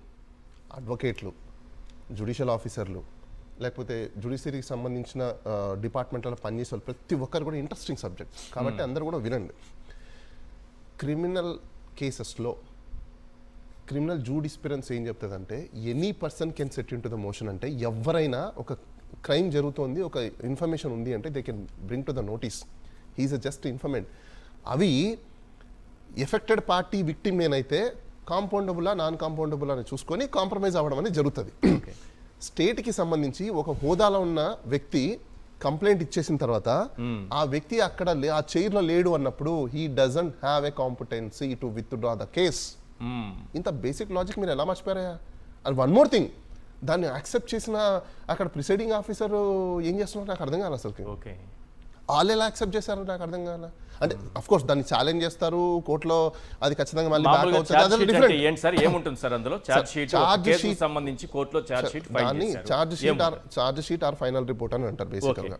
అడ్వకేట్లు, జ్యుడిషియల్ ఆఫీసర్లు, లేకపోతే జ్యుడిషియరీకి సంబంధించిన డిపార్ట్మెంట్లో పనిచేసే వాళ్ళు ప్రతి ఒక్కరు కూడా ఇంట్రెస్టింగ్ సబ్జెక్ట్ కాబట్టి అందరూ కూడా వినండి. క్రిమినల్ కేసెస్లో క్రిమినల్ జూడిస్పిరెన్స్ ఏం చెప్తుందంటే any person can set in to the motion అంటే ఎవరైనా ఒక క్రైమ్ జరుగుతోంది, ఒక ఇన్ఫర్మేషన్ ఉంది అంటే they can bring to the notice, he is a just informant. అవి ఎఫెక్టెడ్ పార్టీ విక్టిమ్ నేనైతే కాంపౌండబులా నాన్ కాంపౌండబుల్ అని చూసుకొని కాంప్రమైజ్ అవ్వడం అనేది జరుగుతుంది. స్టేట్కి సంబంధించి ఒక హోదాలో ఉన్న వ్యక్తి కంప్లైంట్ ఇచ్చేసిన తర్వాత ఆ వ్యక్తి అక్కడ ఆ చైర్లో లేడు అన్నప్పుడు he doesn't have a competency to withdraw the case. ఇంత బేసిక్ లాజిక్ మీరు ఎలా మర్చిపోయారా? అండ్ వన్ మోర్ థింగ్, దాన్ని యాక్సెప్ట్ చేసిన అక్కడ ప్రిసైడింగ్ ఆఫీసర్ ఏం చేస్తున్నారు నాకు అర్థం కాదు అసలు. వాళ్ళు ఎలా యాక్సెప్ట్ చేశారు నాకు అర్థం కాదు. అంటే అఫ్ కోర్స్ దాన్ని ఛాలెంజ్ చేస్తారు కోర్టులో, అది ఖచ్చితంగా మళ్ళీ బ్యాక్ అవుతుంది. ఏంటి సార్, ఏముంటుంది సార్ అందులో? ఛార్జ్ షీట్ సంబంధించి కోర్టులో ఛార్జ్ షీట్ ఫైల్ చేశారు. Charge sheet or final report అని అంటారు బేసికల్గా.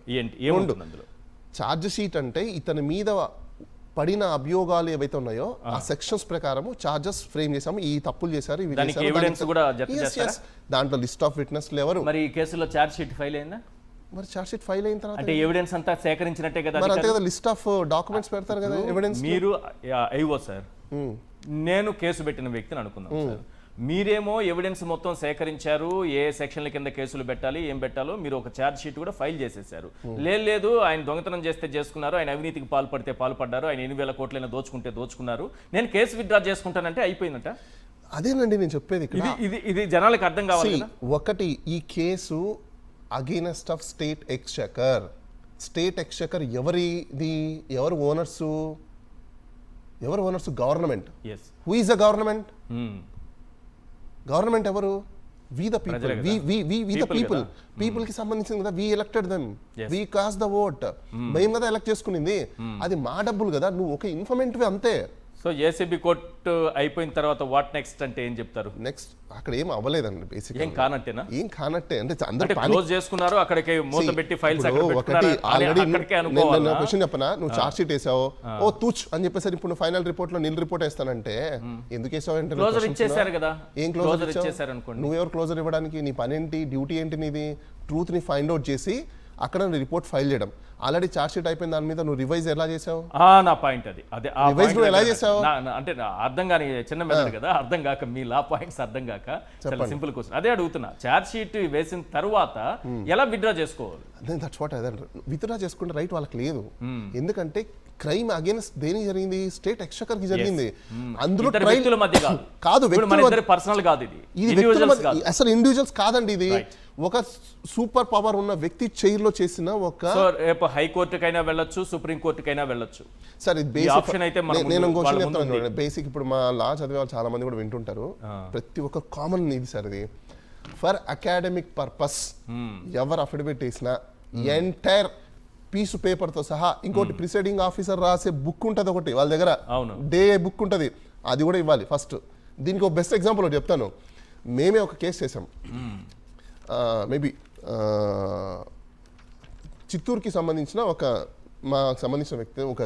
ఏముంటుంది అందులో? ఛార్జ్ షీట్ అంటే ఇతని మీద పడిన అభియోగాలు ఏవైతే ఉన్నాయో ఆ సెక్షన్స్ ప్రకారం ఛార్జెస్ ఫ్రేమ్ చేసాము, ఈ తప్పులు చేశారు, ఇవి చేశారు. ఎవిడెన్స్ కూడా జత చేస్తారా? దాంట్లో లిస్ట్ ఆఫ్ విట్నెస్లు ఎవరు. మరి ఈ కేసులో ఛార్జ్ షీట్ ఫైల్ అయిందా? మరి ఛార్జ్ షీట్ ఫైల్ అయిన తర్వాత అంటే ఎవిడెన్స్ అంతా సేకరించినట్టే కదా? మరి అంతే కదా, లిస్ట్ ఆఫ్ డాక్యుమెంట్స్ పెడతారు కదా ఎవిడెన్స్. మీరు అయ్యో సార్, నేను కేసు పెట్టిన వ్యక్తిని అనుకుందాం సార్, మీరేమో ఎవిడెన్స్ మొత్తం సేకరించారు, ఏ సెక్షన్ల కింద కేసులు పెట్టాలి, ఏం పెట్టాలో మీరు ఒక ఛార్జ్ షీట్ కూడా ఫైల్ చేసేసారు. లేదు ఆయన దొంగతనం చేస్తే చేసుకున్నారు, ఆయన అవినీతికి పాల్పడితే పాల్పడ్డారు, ఆయన 8,000 కోట్లైనా దోచుకుంటే దోచుకున్నారు, నేను కేసు విత్డ్రా చేసుకుంటానంటే అయిపోయిందట. అదేనండి నేను చెప్పేది. ఇది జనాలకు అర్థం కావాలి. ఒకటి, ఈ case against of state exchequer. State exchequer ఎవరిది? ఎవరు owners? Government. Who is the government? Government ఎవరు? We the people. We the people. People కి సంబంధించింది కదా, we elected them, we cast the vote. మేము కదా ఎలక్ట్ చేసుకునింది, అది మా డబ్బులు కదా, నువ్వు ఒక ఇన్ఫర్మేటివ్ అంతే. సో ఏసీబీ కోర్టు అయిపోయిన తర్వాత వాట్ నెక్స్ట్ అంటే ఏం చెప్తారు? నెక్స్ట్ అక్కడ ఏం అవ్వలేదండి బేసిక్. ఏం కానట్టేనా? ఏం కానట్టే అంటే అందరూ క్లోజ్ చేసుకున్నారు, అక్కడికి మూత పెట్టి ఫైల్స్ అక్కడ ఒకటి పెట్టుకున్నారు. ఆల్రెడీ అక్కడికే అనుకోవాలా? నేను క్వశ్చన్ చెప్పనా, నువ్వు చార్జ్ షీట్ వేసావు, ఓ తూచ్ అని చెప్పేసి ఇప్పుడు ఫైనల్ రిపోర్ట్ లో నిల్ రిపోర్ట్ వేస్తానంటే ఎందుకు వేసావు అంటే క్లోజర్ ఇచ్చేసారు కదా. ఏం క్లోజర్ ఇచ్చేసారు అనుకోండి. నువ్వెవరు క్లోజర్ ఇవ్వడానికి? నీ పని ఏంటి, డ్యూటీ ఏంటి నీది? ట్రూత్ ని ఫైండ్ అవుట్ చేసి అక్కడ రిపోర్ట్ ఫైల్ చేయడం. ఆల్రెడీ చార్జ్ షీట్ అయిపోయిన దాని మీద నువ్వు రివైజ్ ఎలా చేసావు? నా పాయింట్ అది. అదే రివైజ్ నువ్వు ఎలా చేసావు అంటే అర్థం కాని చిన్న మెథడ్ కదా, అర్థం కాక మీ లా పాయింట్స్ అర్థం కాక చాలా సింపుల్ క్వశ్చన్ అదే అడుగుతున్నా. చార్జ్ షీట్ వేసిన తర్వాత ఎలా విత్డ్రా చేసుకోవాలి? దట్స్ వాట్ అదే విత్డ్రా చేసుకుంటే రైట్ వాళ్ళకి లేదు. ఎందుకంటే క్రైమ్ అగేన్స్ట్ దేనికి జరిగింది? స్టేట్ ఎక్స్చెకర్ కి జరిగింది. అందులో వ్యక్తుల మధ్య కాదు, పర్సనల్ కాదు, ఇది అసలు ఇండివిజువల్స్ కాదండి. ఇది ఒక సూపర్ పవర్ ఉన్న వ్యక్తి చైర్లో చేసిన ఒక రేపు హైకోర్టుకైనా వెళ్ళొచ్చు, సుప్రీం కోర్టుకైనా వెళ్ళొచ్చు. సార్ ఇది ఆప్షన్ అయితే నేను క్వశ్చన్ చెప్తాను. బేసిక్ ఇప్పుడు మా లా చదివే వాళ్ళు చాలా మంది కూడా వింటుంటారు. ప్రతి ఒక్క కామన్ ఇది సార్, ఇది ఫర్ అకాడమిక్ పర్పస్ ఎవరు అఫిడవిట్ వేసినా ఎంటైర్ పీసు పేపర్తో సహా, ఇంకోటి ప్రిసైడింగ్ ఆఫీసర్ రాసే బుక్ ఉంటుంది ఒకటి వాళ్ళ దగ్గర, డే బుక్ ఉంటుంది, అది కూడా ఇవ్వాలి ఫస్ట్. దీనికి ఒక బెస్ట్ ఎగ్జాంపుల్ ఒకటి చెప్తాను. మేమే ఒక కేసు చేసాం, మేబీ చిత్తూరుకి సంబంధించిన మాకు సంబంధించిన వ్యక్తి ఒక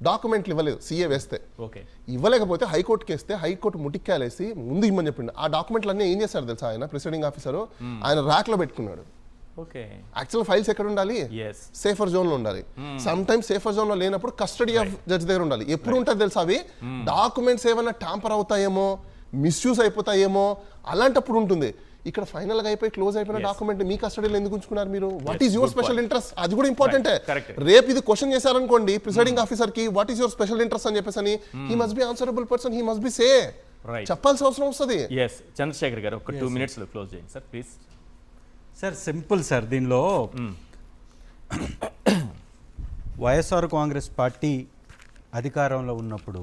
డాక్యుమెంట్లు ఇవ్వలేదు, సీఏ వేస్తే ఇవ్వలేకపోతే హైకోర్టుకి వేస్తే హైకోర్టు ముటిక్కాలేసి ముందు ఇమ్మని చెప్పిండు. ఆ డాక్యుమెంట్లు అన్నీ ఏం చేశారు తెలుసా? ఆయన ప్రిసైడింగ్ ఆఫీసరు ఆయన ర్యాక్లో పెట్టుకున్నాడు. యాక్చువల్ ఫైల్స్ ఎక్కడ ఉండాలి? సేఫర్ జోన్ లో ఉండాలి. సమ్ టైమ్స్ సేఫర్ జోన్ లో లేనప్పుడు కస్టడీ ఆఫ్ జడ్జి దగ్గర ఉండాలి. ఎప్పుడు ఉంటుంది తెలుసా? అవి డాక్యుమెంట్స్ ఏమైనా ట్యాంపర్ అవుతాయేమో, మిస్యూజ్ అయిపోతాయేమో, అలాంటప్పుడు ఉంటుంది. ఇక్కడ ఫైనల్ గా అయిపోయి క్లోజ్ అయిపోయిన డాక్యుమెంట్ మీ కస్టడీలో ఎందుకు ఉంచుకున్నారు మీరు? What is your special interest? అది కూడా ఇంపార్టెంటే. రేపు ఇది క్వశ్చన్ చేశారనుకోండి ప్రిసైడింగ్ ఆఫీసర్ కి, what is your special interest అని చెప్పేసి, he must be answerable person, he must be say, చెప్పాల్సిన అవసరం వస్తుంది. చంద్రశేఖర్ గారు ఒక 2 minutes లో క్లోజ్ చేయండి sir please. Sir simple sir, దీనిలో వైఎస్ఆర్ కాంగ్రెస్ పార్టీ అధికారంలో ఉన్నప్పుడు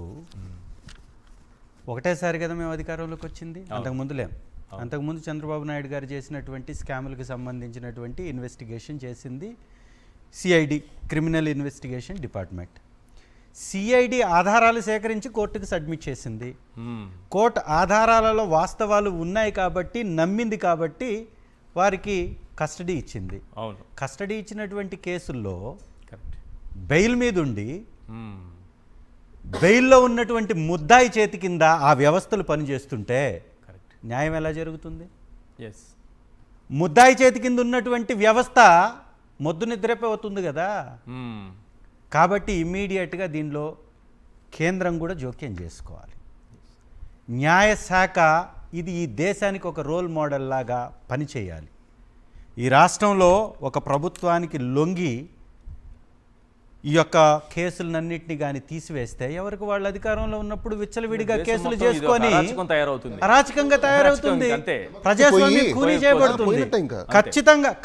ఒకటేసారి కదా మేము అధికారంలోకి వచ్చింది, అంతకుముందు లేం. అంతకుముందు చంద్రబాబు నాయుడు గారు చేసినటువంటి స్కాములకు సంబంధించినటువంటి ఇన్వెస్టిగేషన్ చేసింది CID, criminal investigation department. CID ఆధారాలు సేకరించి కోర్టుకు సబ్మిట్ చేసింది. కోర్టు ఆధారాలలో వాస్తవాలు ఉన్నాయి కాబట్టి, నమ్మింది కాబట్టి వారికి కస్టడీ ఇచ్చింది. కస్టడీ ఇచ్చినటువంటి కేసుల్లో బెయిల్ మీద ఉండి బెయిల్లో ఉన్నటువంటి ముద్దాయి చేతి కింద ఆ వ్యవస్థలు పనిచేస్తుంటే న్యాయం ఎలా జరుగుతుంది? ముద్దాయి చేతి కింద ఉన్నటువంటి వ్యవస్థ మొద్దు నిద్రపోతుంది కదా. కాబట్టి ఇమ్మీడియట్గా దీనిలో కేంద్రం కూడా జోక్యం చేసుకోవాలి. న్యాయశాఖ ఇది ఈ దేశానికి ఒక రోల్ మోడల్ లాగా పనిచేయాలి. ఈ రాష్ట్రంలో ఒక ప్రభుత్వానికి లొంగి ఈ యొక్క కేసులన్నింటినీ కానీ తీసివేస్తే ఎవరికి వాళ్ళు అధికారంలో ఉన్నప్పుడు విచ్చలవిడిగా కేసులు చేసుకొని అరాచకంగా తయారవుతుంది, ప్రజాస్వామ్యం కూలీ చేయబడుతుంది.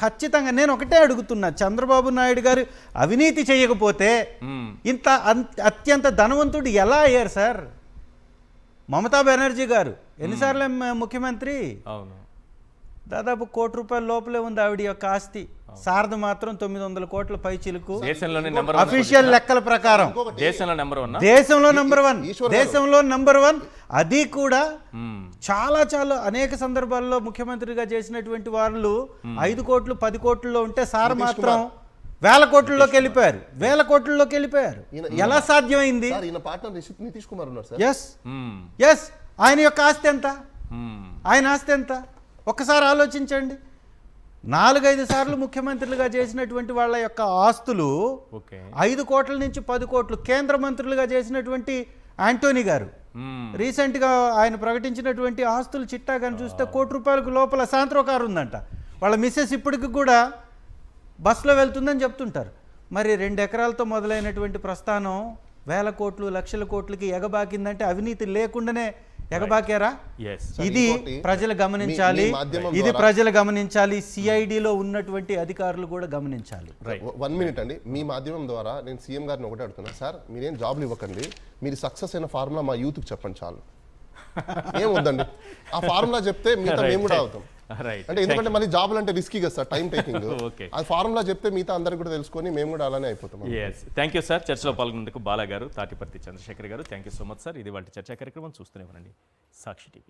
ఖచ్చితంగా నేను ఒకటే అడుగుతున్నా, చంద్రబాబు నాయుడు గారు అవినీతి చేయకపోతే ఇంత అత్యంత ధనవంతుడు ఎలా అయ్యారు సార్? మమతా బెనర్జీ గారు ఎన్నిసార్లు ముఖ్యమంత్రి? అవును, దాదాపు ₹1 లోపలే ఉంది ఆవిడ యొక్క ఆస్తి. శారద మాత్రం 900 కోట్ల పై చిలుకు. అఫీషియల్ లెక్కల ప్రకారం దేశంలో నంబర్ 1. అది కూడా చాలా అనేక సందర్భాల్లో ముఖ్యమంత్రిగా చేసినటువంటి వాళ్ళు 5 కోట్లు 10 కోట్లలో ఉంటే సార్ మాత్రం వేల కోట్లలోకి వెళ్ళిపోయారు. ఎలా సాధ్యమైంది? ఎస్ ఆయన యొక్క ఆస్తి ఎంత? ఒక్కసారి ఆలోచించండి. 4-5 సార్లు ముఖ్యమంత్రులుగా చేసినటువంటి వాళ్ళ యొక్క ఆస్తులు 5 కోట్ల నుంచి 10 కోట్లు. కేంద్ర మంత్రులుగా చేసినటువంటి యాంటోనీ గారు రీసెంట్గా ఆయన ప్రకటించినటువంటి ఆస్తులు చిట్టా కానీ చూస్తే ₹1 లోపల సాయంత్రం కారు ఉందంట. వాళ్ళ మిస్సెస్ ఇప్పటికి కూడా బస్సులో వెళ్తుందని చెప్తుంటారు. మరి 2 ఎకరాలతో మొదలైనటువంటి ప్రస్థానం వేల కోట్లు లక్షల కోట్లకి ఎగబాకిందంటే అవినీతి లేకుండానే ఎగబాకారా? ఇది ప్రజలు గమనించాలి. సిఐడిలో ఉన్నటువంటి అధికారులు కూడా గమనించాలి. 1 మినిట్ అండి, మీ మాధ్యమం ద్వారా నేను సీఎం గారిని ఒకటే అడుగుతున్నా, సార్ మీరేం జాబ్లు ఇవ్వకండి, మీరు సక్సెస్ అయిన ఫార్ములా మా యూత్కి చెప్పండి చాలు. ఏం వద్దండి, ఆ ఫార్ములా చెప్తే మిగతా మేము కూడా అవుతాం. అంటే ఎందుకంటే మళ్ళీ జాబులు అంటే రిస్కీ కదా సార్, టైం టేకింగ్. ఆ ఫార్ములా చెప్తే మిగతా అందరికి కూడా తెలుసుకొని మేము కూడా అలానే అయిపోతాం. Thank you sir. చర్చలో పాల్గొన్నందుకు బాలా గారు, తాటిపర్తి చంద్రశేఖర్ గారు, thank you so much sir. ఇది వాటి చర్చా కార్యక్రమం చూస్తూనే ఉండండి సాక్షి టీవీ.